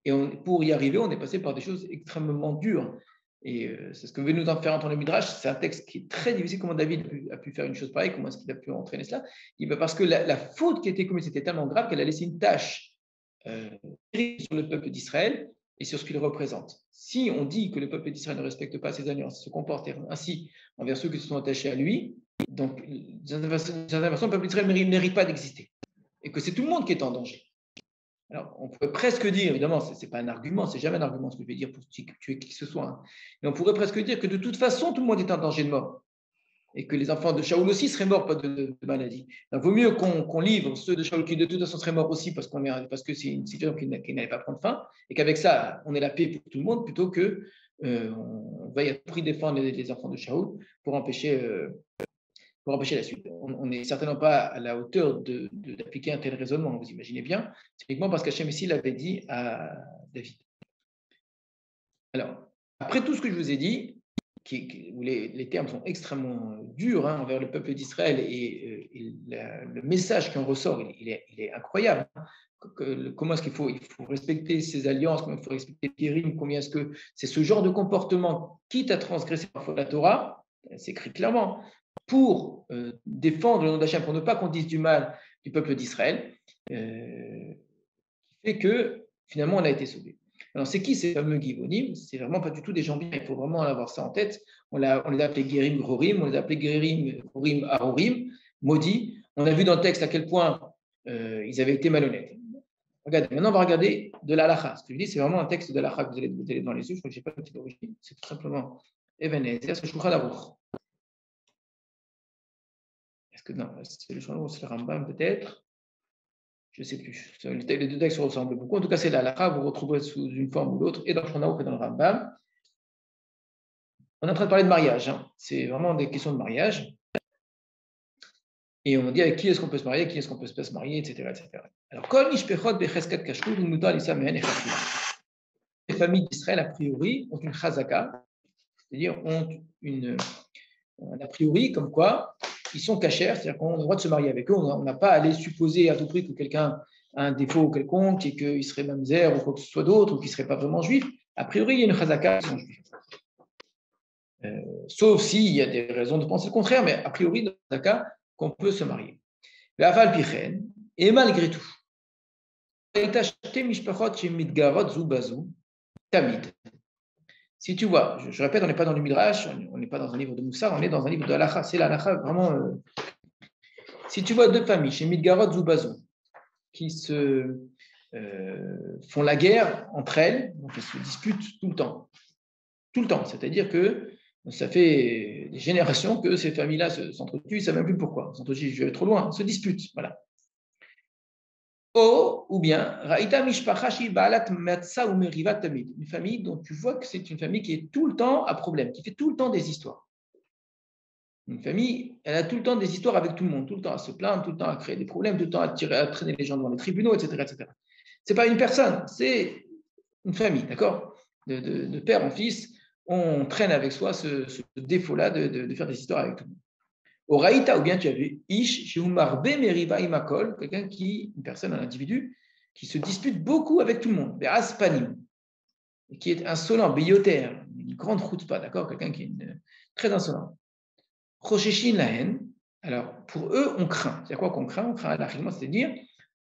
Et pour y arriver, on est passé par des choses extrêmement dures. Et c'est ce que veut nous en faire entendre le Midrash. C'est un texte qui est très difficile. Comment David a pu faire une chose pareille? Comment est-ce qu'il a pu entraîner cela? Parce que la faute qui a été commise était tellement grave qu'elle a laissé une tâche sur le peuple d'Israël et sur ce qu'il représente. Si on dit que le peuple d'Israël ne respecte pas ses alliances, se comporte ainsi envers ceux qui se sont attachés à lui, donc, d'une certaine façon, le peuple d'Israël ne mérite pas d'exister. Et que c'est tout le monde qui est en danger. Alors, on pourrait presque dire, évidemment, ce n'est pas un argument, c'est jamais un argument ce que je vais dire pour tuer qui que ce soit, hein. Mais on pourrait presque dire que de toute façon, tout le monde est en danger de mort. Et que les enfants de Shaoul aussi seraient morts, pas de maladie. Donc, il vaut mieux qu'on livre ceux de Shaoul qui de toute façon seraient morts aussi parce que c'est une situation qui n'allait pas prendre fin, et qu'avec ça, on ait la paix pour tout le monde, plutôt que on va à tout prix défendre les enfants de Shaoul pour empêcher la suite. On n'est certainement pas à la hauteur d'appliquer un tel raisonnement, vous imaginez bien, typiquement parce qu'Hachem ici l'avait dit à David. Alors, après tout ce que je vous ai dit, où les termes sont extrêmement durs envers le peuple d'Israël et le message qui en ressort, il est incroyable. Comment est-ce qu'il faut respecter ses alliances, comment il faut respecter les rimes, combien est-ce que c'est ce genre de comportement, quitte à transgresser parfois la Torah, c'est écrit clairement, pour défendre le nom d'Hachem, pour ne pas qu'on dise du mal du peuple d'Israël, qui fait que finalement on a été sauvé. Alors, c'est qui ces fameux Givonim? C'est vraiment pas du tout des gens bien, il faut vraiment avoir ça en tête. On les a appelés Guérim Grorim, on les a appelés Guérim Grorim Arorim, maudits. On a vu dans le texte à quel point ils avaient été malhonnêtes. Regardez, maintenant on va regarder de l'Alacha. Ce que je dis, c'est vraiment un texte de l'Alacha que vous allez dans les yeux. Je crois que je n'ai pas le petit d'origine, c'est tout simplement Ebenezer, c'est le Shulchan Aruch. Est-ce que non, c'est le Shulchan Aruch, c'est le Rambam peut-être? Je ne sais plus. Les deux textes se ressemblent beaucoup. En tout cas, c'est l'Alacha, vous retrouverez sous une forme ou l'autre, et dans le Shulchan Aruch et dans le Rambam. On est en train de parler de mariage. C'est vraiment des questions de mariage. Et on dit avec qui est-ce qu'on peut se marier, qui est-ce qu'on peut pas se marier, etc. Alors, les familles d'Israël, a priori, ont une chazaka, c'est-à-dire ont a priori comme quoi ils sont cachers, c'est-à-dire qu'on a le droit de se marier avec eux. On n'a pas à aller supposer à tout prix que quelqu'un a un défaut quelconque et qu'il serait mamzer ou quoi que ce soit d'autre, ou qu'il ne serait pas vraiment juif. A priori, il y a une chazaka qui sont juifs. Sauf s'il y a des raisons de penser le contraire, mais a priori, dans ce cas, qu'on peut se marier. Et malgré tout, si tu vois, je répète, on n'est pas dans le Midrash, on n'est pas dans un livre de Moussar, on est dans un livre de Halacha. C'est l'Halacha vraiment. Si tu vois deux familles, chez Midgarot Zoubazou, qui se font la guerre entre elles, donc elles se disputent tout le temps. Tout le temps, c'est-à-dire que ça fait des générations que ces familles-là s'entretuent, ils ne savent même plus pourquoi. S'entretuent, je vais trop loin, se disputent, voilà. Ou bien, une famille dont tu vois que c'est une famille qui est tout le temps à problème, qui fait tout le temps des histoires. Une famille, elle a tout le temps des histoires avec tout le monde, tout le temps à se plaindre, tout le temps à créer des problèmes, tout le temps à traîner les gens devant les tribunaux, etc. Ce n'est pas une personne, c'est une famille, d'accord, de père en fils, on traîne avec soi ce défaut-là de faire des histoires avec tout le monde. Au Raïta, ou bien tu as vu Ish, Sheumar Meriva Imakol, une personne, un individu, qui se dispute beaucoup avec tout le monde, Aspanim, qui est insolent, biotaire, une grande routpa, d'accord, quelqu'un qui est très insolent. Rosheshin Lahen, alors pour eux, on craint. C'est quoi qu'on craint? On craint l'achillement, c'est-à-dire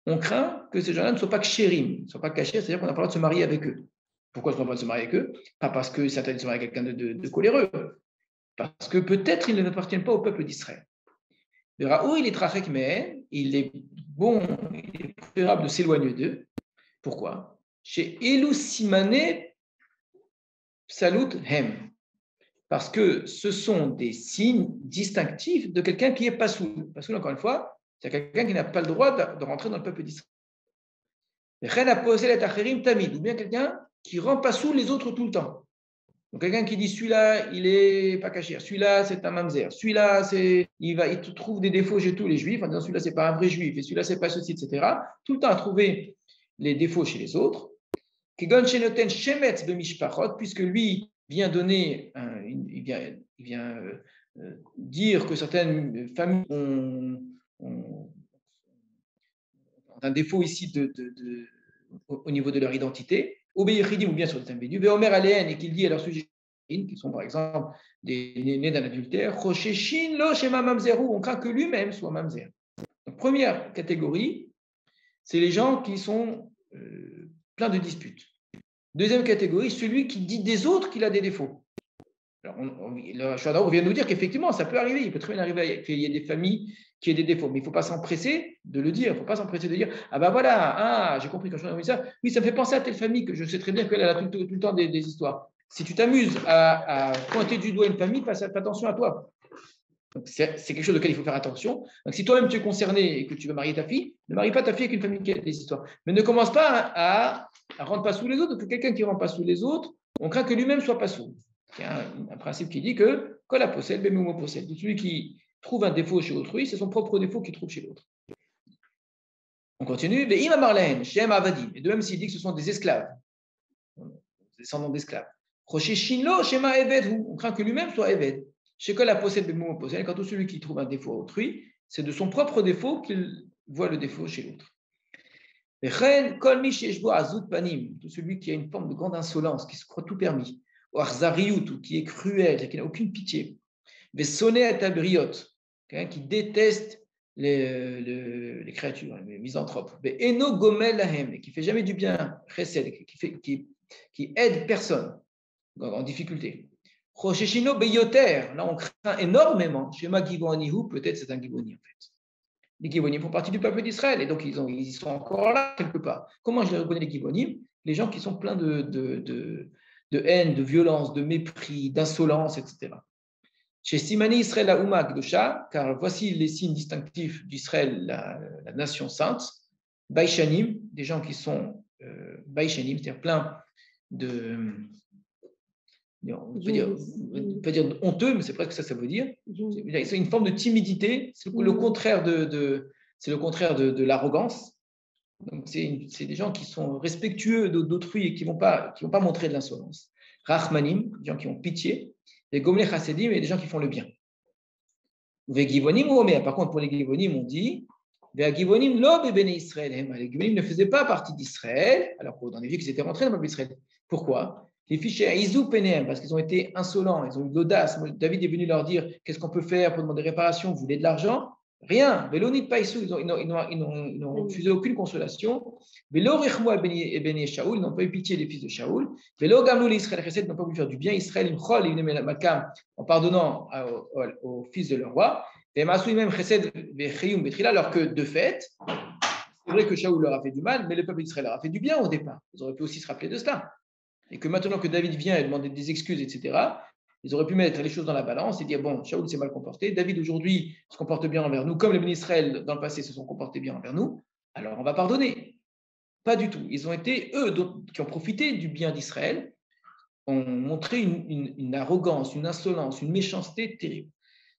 on craint que ces gens-là ne soient pas kshérim, ne soient pas cachés, c'est-à-dire qu'on n'a pas le droit de se marier avec eux. Pourquoi on n'a pas le droit de se marier avec eux? Pas parce que Satan se marie avec quelqu'un de coléreux, parce que peut-être ils n'appartiennent pas au peuple d'Israël. Raoult, il est trachek, mais il est bon, il est préférable de s'éloigner d'eux. Pourquoi? Chez Elou Simane Salut Hem. Parce que ce sont des signes distinctifs de quelqu'un qui est pasoul. Pasoul, encore une fois, c'est quelqu'un qui n'a pas le droit de rentrer dans le peuple d'Israël. Ou bien quelqu'un qui rend pasoul les autres tout le temps. Donc quelqu'un qui dit celui-là, il est pas caché, celui-là, c'est un mamzer, celui-là, il te trouve des défauts chez tous les juifs, en disant celui-là, c'est pas un vrai juif, et celui-là, c'est pas ceci, etc. Tout le temps à trouver les défauts chez les autres. Puisque lui vient donner, il vient dire que certaines familles ont un défaut ici au niveau de leur identité, ou bien sur des individus, Omer Aléen, et qu'il dit à leur sujet, qui sont par exemple des nés d'un adultère, on craint que lui-même soit mamzer. Donc, première catégorie, c'est les gens qui sont pleins de disputes. Deuxième catégorie, celui qui dit des autres qu'il a des défauts. Alors, le Shadar vient de nous dire qu'effectivement, ça peut arriver. Il peut très bien arriver qu'il y ait des familles qui aient des défauts, mais il ne faut pas s'empresser de le dire. Il ne faut pas s'empresser de dire ah ben voilà, j'ai compris quand je dit ça. Oui, ça me fait penser à telle famille que je sais très bien qu'elle a tout le temps des histoires. Si tu t'amuses à pointer du doigt une famille, fais attention à toi. C'est quelque chose auquel il faut faire attention. Donc, si toi-même tu es concerné et que tu veux marier ta fille, ne marie pas ta fille avec une famille qui a des histoires. Mais ne commence pas à rendre pas sous les autres, parce que quelqu'un qui ne rend pas sous les autres, on craint que lui-même soit pas sous. Il y a un principe qui dit que quand la possède, ben possède. Celui qui trouve un défaut chez autrui, c'est son propre défaut qu'il trouve chez l'autre. On continue. Et de même s'il dit que ce sont des esclaves, des descendants d'esclaves. On craint que lui-même soit Eved. Chez que la possède, ben possède. Quand tout celui qui trouve un défaut à autrui, c'est de son propre défaut qu'il voit le défaut chez l'autre. Tout celui qui a une forme de grande insolence, qui se croit tout permis, ou qui est cruel, qui n'a aucune pitié, quelqu'un qui déteste les créatures, les misanthropes, et qui fait jamais du bien, qui aide personne en difficulté. Là on craint énormément, peut-être c'est un Givoni en fait. Les Givonim font partie du peuple d'Israël et donc ils sont encore là quelque part. Comment je les reconnais les Givonim? Les gens qui sont pleins de haine, de violence, de mépris, d'insolence, etc. Chez Simani Israël la Ouma Gdosha, car voici les signes distinctifs d'Israël, la nation sainte, Baïchanim, des gens qui sont Baïchanim, c'est-à-dire pleins de. On peut dire honteux, mais c'est presque ça veut dire. C'est une forme de timidité, c'est le contraire c'est le contraire de l'arrogance. Donc c'est des gens qui sont respectueux d'autrui et qui vont pas montrer de l'insolence. Rachmanim, des gens qui ont pitié, les Gomle Chasedim et des gens qui font le bien. Par contre, pour les Givonim, on dit les Givonim ne faisaient pas partie d'Israël, alors qu'on a vu qu'ils étaient rentrés dans le peuple d'Israël. Pourquoi? Les fichiers Izou Penem, parce qu'ils ont été insolents, ils ont eu de l'audace. David est venu leur dire qu'est-ce qu'on peut faire pour demander réparation, vous voulez de l'argent? Rien. Vélonit Païsou, ils n'ont refusé aucune consolation. Vélo Rechmoua et Béni Shaoul, ils n'ont pas eu pitié des fils de Shaoul. Vélo Gamlou l'Israël Chesed, n'ont pas voulu faire du bien. Israël Imchol, en pardonnant aux fils de leur roi. Et Masou même Chesed Vechiyum Betrila, alors que de fait, c'est vrai que Shaoul leur a fait du mal, mais le peuple d'Israël leur a fait du bien au départ. Ils auraient pu aussi se rappeler de cela. Et que maintenant que David vient et demande des excuses, etc., ils auraient pu mettre les choses dans la balance et dire bon, Shaoul s'est mal comporté, David aujourd'hui se comporte bien envers nous, comme les bénis Israël dans le passé se sont comportés bien envers nous, alors on va pardonner. Pas du tout. Ils ont été, eux, qui ont profité du bien d'Israël, ont montré une arrogance, une insolence, une méchanceté terrible.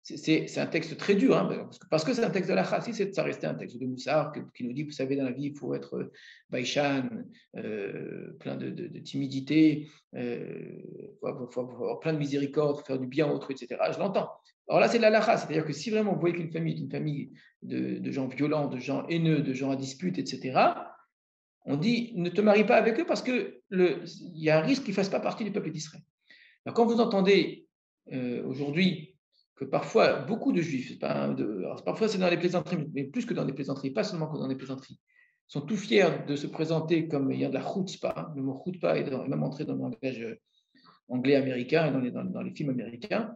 C'est un texte très dur, hein, parce que c'est un texte de la Chassi, ça restait un texte de Moussard qui nous dit, vous savez, dans la vie, il faut être baïchan, plein de timidité, faut avoir plein de miséricorde, faut faire du bien aux autres, etc. Je l'entends. Alors là, c'est de la lacha, c'est-à-dire que si vraiment vous voyez qu'une famille est une famille de gens violents, de gens haineux, de gens à dispute, etc., on dit, ne te marie pas avec eux parce qu'il y a un risque qu'ils ne fassent pas partie du peuple d'Israël. Alors quand vous entendez aujourd'hui que parfois, beaucoup de juifs, parfois c'est dans les plaisanteries, mais plus que dans les plaisanteries, pas seulement que dans les plaisanteries, sont tout fiers de se présenter comme ayant de la chutzpah. Le mot chutzpah est même entré dans le langage anglais américain et dans les films américains.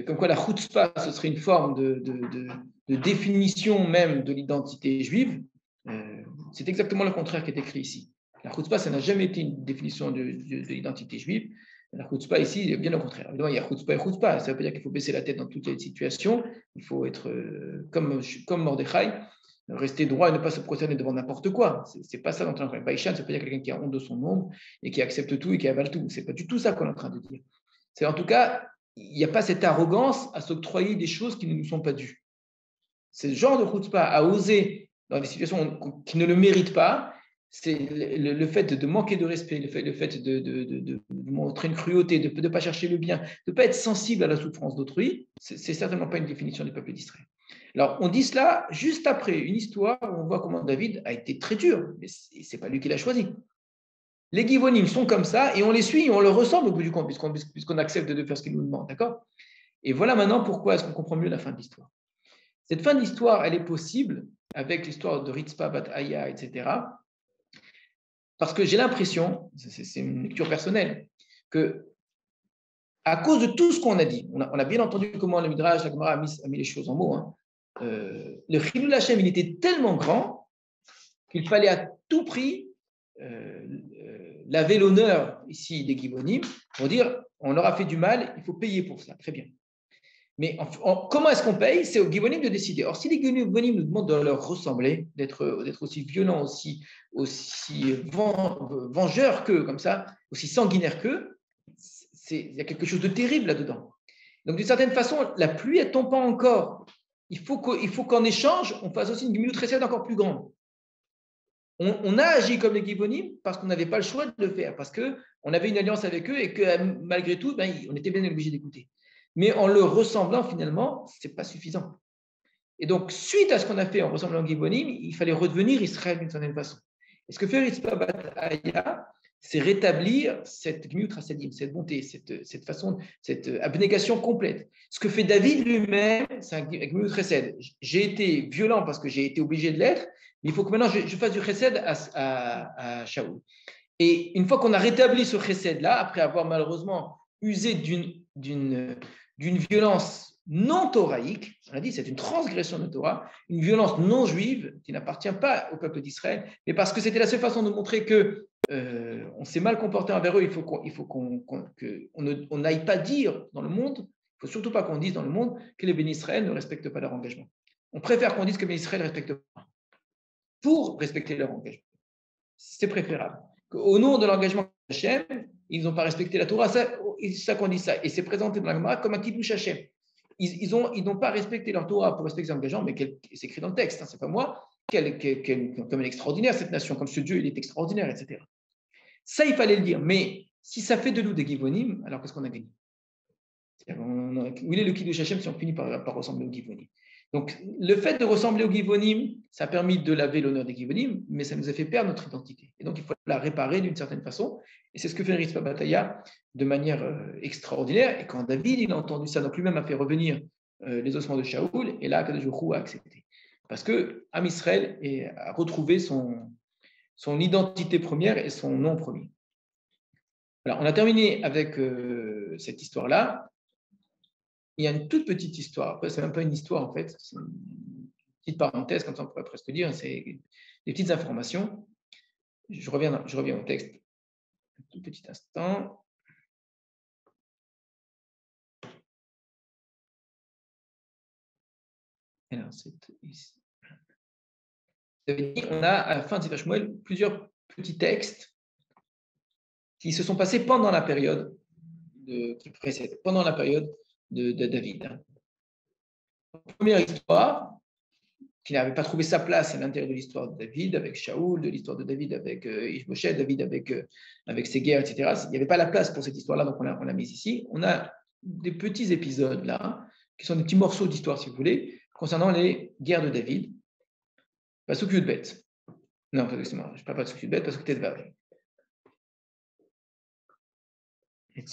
Comme quoi la chutzpah, ce serait une forme de définition même de l'identité juive. C'est exactement le contraire qui est écrit ici. La chutzpah, ça n'a jamais été une définition de l'identité juive. La chutzpah ici, bien au contraire. Évidemment, il y a chutzpah et chutzpah. Ça veut pas dire qu'il faut baisser la tête dans toutes les situations. Il faut être comme Mordechai, rester droit et ne pas se prosterner devant n'importe quoi. C'est pas ça dont on est en train de parler. Baïchan, c'est pas dire quelqu'un qui a honte de son ombre et qui accepte tout et qui avale tout. C'est pas du tout ça qu'on est en train de dire. C'est en tout cas, il n'y a pas cette arrogance à s'octroyer des choses qui ne nous sont pas dues. C'est ce genre de chutzpah à oser dans des situations qui ne le méritent pas. C'est le fait de manquer de respect, le fait de montrer une cruauté, de ne pas chercher le bien, de ne pas être sensible à la souffrance d'autrui. C'est certainement pas une définition du peuple d'Israël. Alors, on dit cela juste après une histoire où on voit comment David a été très dur, mais ce n'est pas lui qui l'a choisi. Les Givonim sont comme ça et on les suit et on leur ressemble au bout du compte, puisqu'on accepte de faire ce qu'ils nous demandent, d'accord? Et voilà maintenant pourquoi est-ce qu'on comprend mieux la fin de l'histoire. Cette fin d'histoire, elle est possible avec l'histoire de Ritzpah Bat Aya, etc. Parce que j'ai l'impression, c'est une lecture personnelle, que à cause de tout ce qu'on a dit, on a bien entendu comment le Midrash, la Gemara a mis les choses en mots, hein, le Chilul Hashem, il était tellement grand qu'il fallait à tout prix laver l'honneur ici des Givonim pour dire on leur a fait du mal, il faut payer pour ça. Très bien. Mais comment est-ce qu'on paye? C'est aux Givonim de décider. Or, si les Givonim nous demandent de leur ressembler, d'être aussi violents, aussi vengeurs qu'eux, comme ça, aussi sanguinaires qu'eux, il y a quelque chose de terrible là-dedans. Donc, d'une certaine façon, la pluie, elle ne tombe pas encore. Il faut qu'en échange, on fasse aussi une gemilut chesed encore plus grande. On a agi comme les Givonim parce qu'on n'avait pas le choix de le faire, parce qu'on avait une alliance avec eux et que malgré tout, on était bien obligé d'écouter. Mais en le ressemblant, finalement, ce n'est pas suffisant. Et donc, suite à ce qu'on a fait en ressemblant aux Givonim, il fallait redevenir Israël d'une certaine façon. Et ce que fait Ritzpah Bat Aya, c'est rétablir cette gemilut chasedim, cette bonté, cette façon, cette abnégation complète. Ce que fait David lui-même, c'est un gemilut chesed. J'ai été violent parce que j'ai été obligé de l'être, mais il faut que maintenant je fasse du chesed à Shaoul. Et une fois qu'on a rétabli ce chesed-là, après avoir malheureusement usé d'une violence non thoraïque, on a dit c'est une transgression de Torah, une violence non juive qui n'appartient pas au peuple d'Israël, mais parce que c'était la seule façon de montrer que on s'est mal comporté envers eux, il faut qu'on n'aille pas dire dans le monde, il ne faut surtout pas qu'on dise dans le monde que les bénis Israël ne respectent pas leur engagement. On préfère qu'on dise que les bénis Israël ne respectent pas pour respecter leur engagement. C'est préférable. Au nom de l'engagement de Hachem, ils n'ont pas respecté la Torah, c'est ça qu'on dit ça. Et c'est présenté dans la Gemara comme un kiddush Hachem. Ils n'ont pas respecté leur Torah pour respecter leur engagement, mais c'est écrit dans le texte, hein, c'est pas moi, comme elle est extraordinaire cette nation, comme ce Dieu, il est extraordinaire, etc. Ça, il fallait le dire. Mais si ça fait de nous des Givonim, alors qu'est-ce qu'on a gagné? Où est le kiddush Hachem si on finit par ressembler aux Givonim? Donc, le fait de ressembler aux Givonim, ça a permis de laver l'honneur des Givonim, mais ça nous a fait perdre notre identité. Et donc, il faut la réparer d'une certaine façon. Et c'est ce que fait Ritzpah Bat Aya de manière extraordinaire. Et quand David il a entendu ça, donc lui-même a fait revenir les ossements de Shaoul, et là, Kadosh Baruch Hu a accepté. Parce que Am Israël a retrouvé son identité première et son nom premier. Alors, on a terminé avec cette histoire-là. Il y a une toute petite histoire. Après, ce n'est même pas une histoire, en fait. C'est une petite parenthèse, comme ça on pourrait presque dire. C'est des petites informations. Je reviens au texte. Un tout petit instant. Alors, c'est ici. On a, à la fin de Sefer Shmuel, plusieurs petits textes qui se sont passés pendant la période qui précède, pendant la période de David. Première histoire, qui n'avait pas trouvé sa place à l'intérieur de l'histoire de David avec Shaoul, de l'histoire de David avec Ishbosheth, David avec ses guerres, etc. Il n'y avait pas la place pour cette histoire-là, donc on l'a mise ici. On a des petits épisodes là, qui sont des petits morceaux d'histoire, si vous voulez, concernant les guerres de David. Pasuk Yudbet. Non, excusez-moi, je ne parle pas de Pasuk Yudbet, parce que peut-être Vav. Il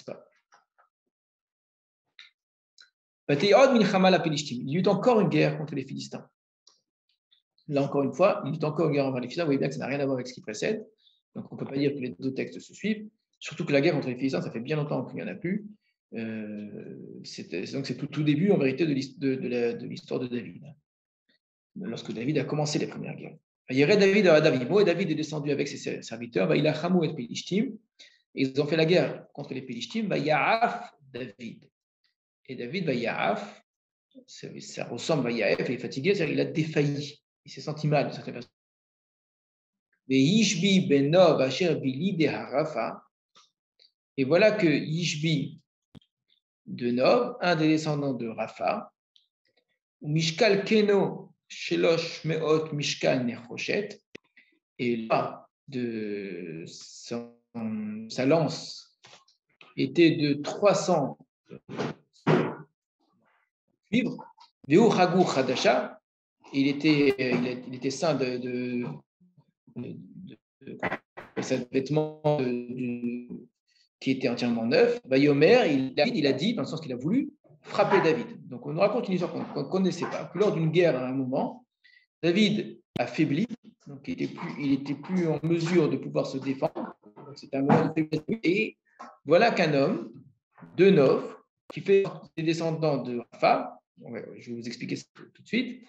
y eut encore une guerre contre les Philistins. Là, encore une fois, il est encore en guerre envers les Philistins. Vous voyez bien que ça n'a rien à voir avec ce qui précède. Donc, on ne peut pas dire que les deux textes se suivent. Surtout que la guerre contre les Philistins, ça fait bien longtemps qu'il n'y en a plus. Donc, c'est tout début, en vérité, de l'histoire de David, lorsque David a commencé les premières guerres. Il y aurait David à David. Et David est descendu avec ses serviteurs. Il a Hamou et Pélishtim. Et ils ont fait la guerre contre les Pélishtim. Yaaf David. Et David, Yaaf, ça ressemble à Yaaf, il est fatigué, c'est-à-dire qu'il a défailli. Il s'est senti mal, de certaines façons. Et voilà que Yishbi de Nob, un des descendants de Rapha, Mishkal Keno Shelosh Meot Mishkal Nechoshet, et là, de sa lance était de 300 cuivres, Veu Hagou Hadasha, il était ceint de sa vêtement qui était entièrement neuf. Yomer, il a dit, dans le sens qu'il a voulu, frapper David. Donc on nous raconte une histoire qu'on ne connaissait pas, que lors d'une guerre à un moment, David a faibli, donc il était plus en mesure de pouvoir se défendre. C'était un moment de faiblesse. Et voilà qu'un homme de Nov, qui fait des descendants de Rapha, je vais vous expliquer ça tout de suite,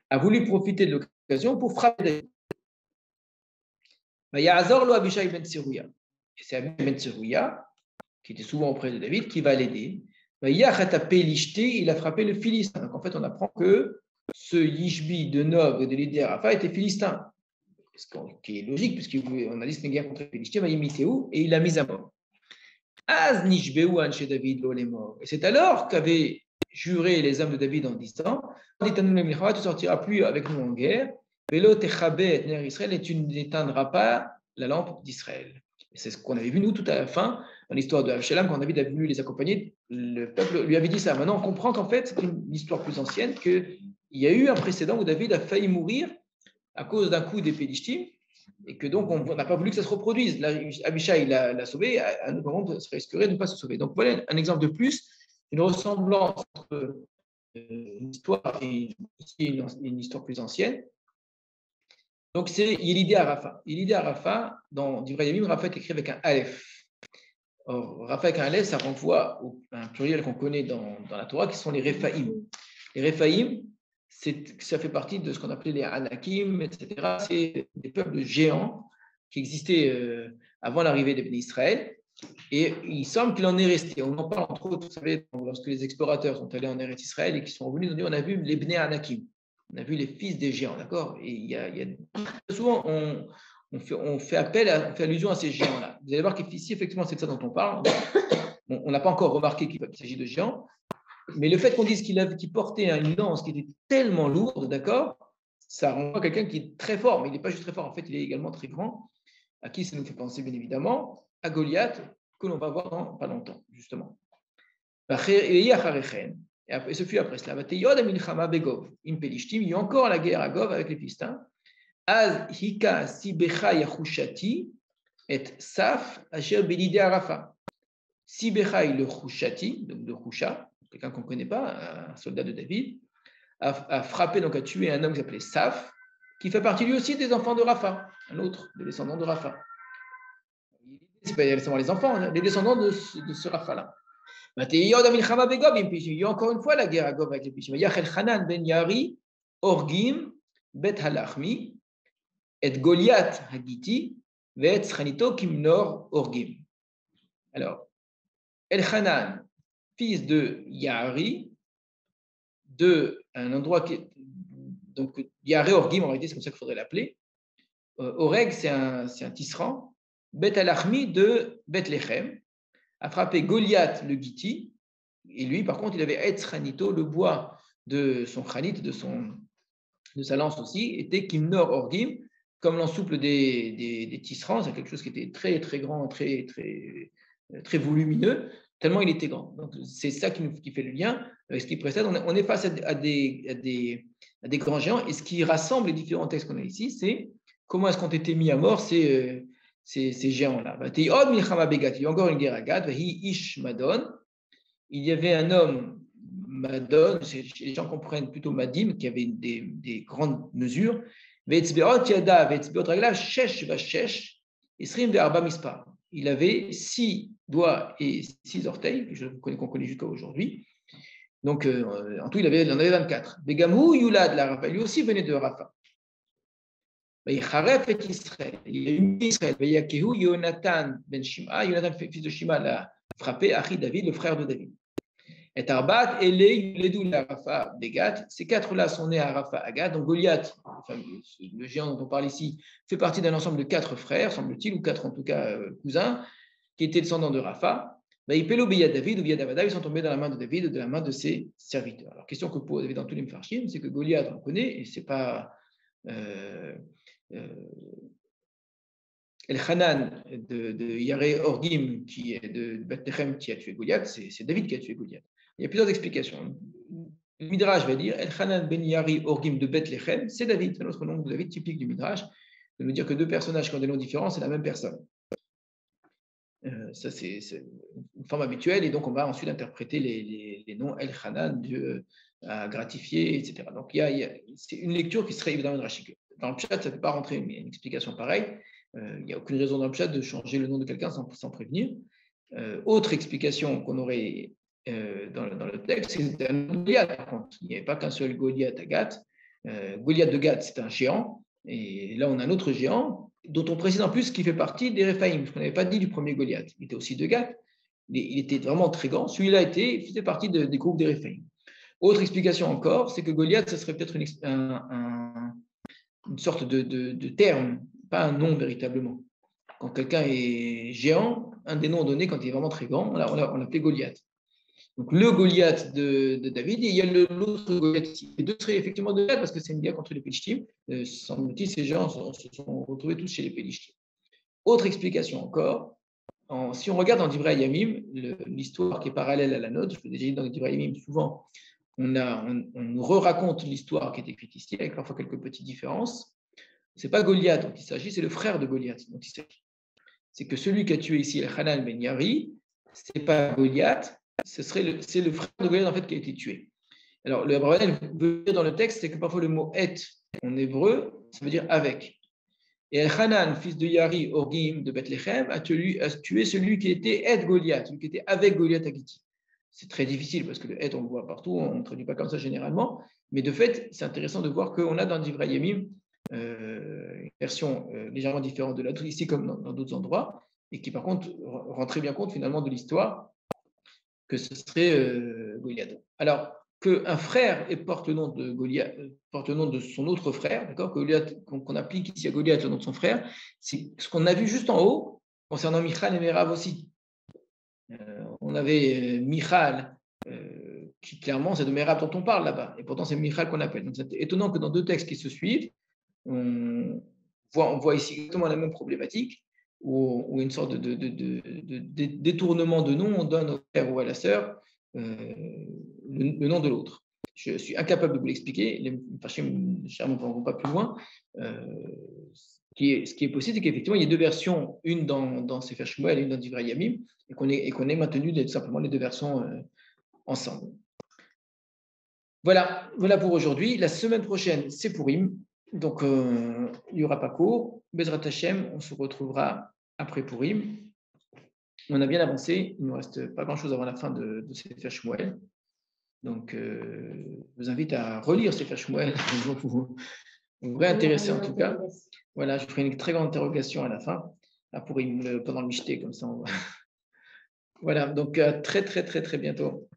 a voulu profiter de l'occasion pour frapper David. Abishai ben Tserouya. Et c'est Abishai ben Tserouya, qui était souvent auprès de David, qui va l'aider. Il a frappé le Philistin. Donc en fait, on apprend que ce Yishbi de Nob et de l'aider à Rapha était Philistin. Ce qui est logique, puisqu'on a dit que c'était une guerre contre les Philistins, et il l'a mis à mort. Et c'est alors qu'avaient juré les hommes de David en disant: tu ne sortiras plus avec nous en guerre, et tu n'éteindras pas la lampe d'Israël. C'est ce qu'on avait vu, nous, tout à la fin, dans l'histoire de Absalom, quand David a voulu les accompagner, le peuple lui avait dit ça. Maintenant, on comprend qu'en fait, c'est une histoire plus ancienne, qu'il y a eu un précédent où David a failli mourir à cause d'un coup des Pélishtim, et que donc on n'a pas voulu que ça se reproduise. Là, Abishai l'a sauvé, à nous, on se risquerait de ne pas se sauver. Donc voilà un exemple de plus, une ressemblance entre une histoire et une histoire plus ancienne. Donc c'est Yélidé Arafa. Yélidé Arafa, dans Divrei Yamim, Rafa est écrit avec un Aleph. Or, Rafa avec un Aleph, ça renvoie à un pluriel qu'on connaît dans la Torah, qui sont les Rephaïm. Les Rephaïm, ça fait partie de ce qu'on appelait les Anakim, etc. C'est des peuples géants qui existaient avant l'arrivée des Bénis Israël. Et il semble qu'il en est resté. On en parle entre autres, vous savez, lorsque les explorateurs sont allés en Eretz Israël et qu'ils sont revenus, ils ont dit: on a vu les Bnei Anakim, on a vu les fils des géants, d'accord? Et souvent, on fait allusion à ces géants-là. Vous allez voir qu'ici, effectivement, c'est de ça dont on parle. On n'a pas encore remarqué qu'il s'agit de géants, mais le fait qu'on dise qu'il portait une lance qui était tellement lourde, d'accord, ça renvoie à quelqu'un qui est très fort, mais il n'est pas juste très fort, en fait, il est également très grand. À qui ça nous fait penser, bien évidemment? À Goliath, que l'on va voir dans pas longtemps, justement. Et ce fut après cela. Il y a encore la guerre à Gov avec les Philistins. Az hika sibecha yachushati et saf asher belide arafa. Sibechai le Chushati, donc de Chusha, quelqu'un qu'on ne connaît pas, un soldat de David, a frappé, donc a tué un homme qui s'appelait Saf, qui fait partie lui aussi des enfants de Rapha, un autre des descendants de Rapha. Ce n'est pas nécessairement les enfants, les descendants de ce Rapha-là. Il y a encore une fois la guerre à Gov avec les Pishim. Yachel Hanan ben Yari, Orgim, Bet Halachmi, et Goliath Hagiti, Vet Sranito Kimnor Orgim. Alors, Elchanan, fils de Yari, de un endroit qui est. Donc, Yari Orgim, en réalité, c'est comme ça qu'il faudrait l'appeler. Oreg, c'est un tisserand. Bet Alachmi de Bethléem a frappé Goliath le Giti. Et lui, par contre, il avait Etz Chanito, le bois de son Chanit, de sa lance aussi, était Kimnor Orgim, comme l'ensouple des tisserands. C'est quelque chose qui était très, très grand, très, très, très volumineux, tellement il était grand. Donc, c'est ça qui fait le lien avec ce qui précède. On est face à des grands géants. Et ce qui rassemble les différents textes qu'on a ici, c'est comment est-ce qu'ont été mis à mort ces géants-là. Il y a encore une guerre à Gad. Il y avait un homme Madon, les gens comprennent plutôt Madim, qui avait des grandes mesures. Ve'etzbeot yada, ve'etzbeot raglav, shesh vashesh, isrim ve'arba mispar. Il avait 6 doigts et 6 orteils, qu'on connaît jusqu'à aujourd'hui. Donc, en tout, il en avait 24. Begamou Yulad la Rafa, lui aussi venait de Rafa. Yicharef et Israël. Il a eu Israël. Yakehu Yonatan ben Shima. Yonatan, fils de Shima, l'a frappé. Achi David, le frère de David. Et Arbat, Ele, Yuledou la Rafa, Begat. Ces 4-là sont nés à Rafa, Agat. Donc, Goliath, enfin, le géant dont on parle ici, fait partie d'un ensemble de 4 frères, semble-t-il, ou 4 en tout cas cousins, qui étaient descendants de Rafa. David ou Davada, ils sont tombés dans la main de David et de la main de ses serviteurs. Alors, question que pose David dans tous les Mefarshim, c'est que Goliath, on connaît, et ce n'est pas El-Hanan de Yaré Orgim, qui est de Bethléem, qui a tué Goliath, c'est David qui a tué Goliath. Il y a plusieurs explications. Le Midrash va dire El-Hanan ben Yari Orgim de Bethléem, c'est David, c'est notre nom de David typique du Midrash, de nous dire que 2 personnages qui ont des noms différents, c'est la même personne. Ça, c'est une forme habituelle, et donc on va ensuite interpréter les noms El-Hanan, Dieu a gratifié, etc. Donc c'est une lecture qui serait évidemment drachique. Dans le chat, ça ne peut pas rentrer une explication pareille. Il n'y a aucune raison dans le chat de changer le nom de quelqu'un sans prévenir. Autre explication qu'on aurait dans le texte, c'est un nom de Goliath, par contre. Il n'y avait pas qu'un seul Goliath à Gath. Goliath de Gath, c'est un géant, et là on a un autre géant, dont on précise en plus qu'il fait partie des Réphaïm, parce qu'on n'avait pas dit du premier Goliath. Il était aussi de Gath, il était vraiment très grand. Celui-là il faisait partie des groupes des Réphaïm. Autre explication encore, c'est que Goliath, ce serait peut-être une sorte de terme, pas un nom véritablement. Quand quelqu'un est géant, un des noms donnés quand il est vraiment très grand, on l'appelait Goliath. Donc le Goliath de David, et il y a l'autre Goliath ici. Les 2 seraient effectivement de Goliath parce que c'est une guerre contre les Pélishtim. Semble-t-il, ces gens se sont retrouvés tous chez les Pélishtim. Autre explication encore, si on regarde dans Divrei Yamim, l'histoire qui est parallèle à la nôtre, je l'ai déjà dit dans Divrei Yamim, souvent on nous re-raconte l'histoire qui est écrite ici, avec parfois quelques petites différences. Ce n'est pas Goliath dont il s'agit, c'est le frère de Goliath dont il s'agit. C'est que celui qui a tué ici El-Hanan ben Yari, ce n'est pas Goliath, c'est le frère de Goliath en fait qui a été tué. Alors le Abraham veut dire dans le texte, c'est que parfois le mot et en hébreu, ça veut dire avec. Et El-Hanan, fils de Yari, Orgim de Bethléem, a tué celui qui était et Goliath, celui qui était avec Goliath à Giti. C'est très difficile parce que le et on le voit partout, on ne traduit pas comme ça généralement, mais de fait, c'est intéressant de voir qu'on a dans Divrei Yamim une version légèrement différente de l'autre, ici comme dans d'autres endroits, et qui par contre rend très bien compte finalement de l'histoire que ce serait Goliath. Alors, qu'un frère porte le nom de Goliath, porte le nom de son autre frère, d'accord, qu'on applique ici à Goliath le nom de son frère, c'est ce qu'on a vu juste en haut concernant Michal et Merav aussi. On avait Michal, qui clairement c'est de Merav dont on parle là-bas, et pourtant c'est Michal qu'on appelle. Donc c'est étonnant que dans 2 textes qui se suivent, on voit ici exactement la même problématique, où une sorte de détournement de nom, on donne au frère ou à la sœur le nom de l'autre. Je suis incapable de vous l'expliquer, les Mefarshim ne vont pas plus loin. Ce qui est possible, c'est qu'effectivement, il y a 2 versions, une dans Sefer Shmuel et une dans Divrei Yamim, et qu'on ait maintenu tout simplement les 2 versions ensemble. Voilà pour aujourd'hui. La semaine prochaine, c'est Purim. Donc, il n'y aura pas cours. Bezrat Hashem, on se retrouvera après Purim. On a bien avancé. Il ne nous reste pas grand-chose avant la fin de Sefer Shmuel. Donc, je vous invite à relire Sefer Shmuel. Vous vous réintéresser en tout cas. Voilà, je ferai une très grande interrogation à la fin, pendant le Mishté, comme ça. Voilà, donc à très, très, très, très bientôt.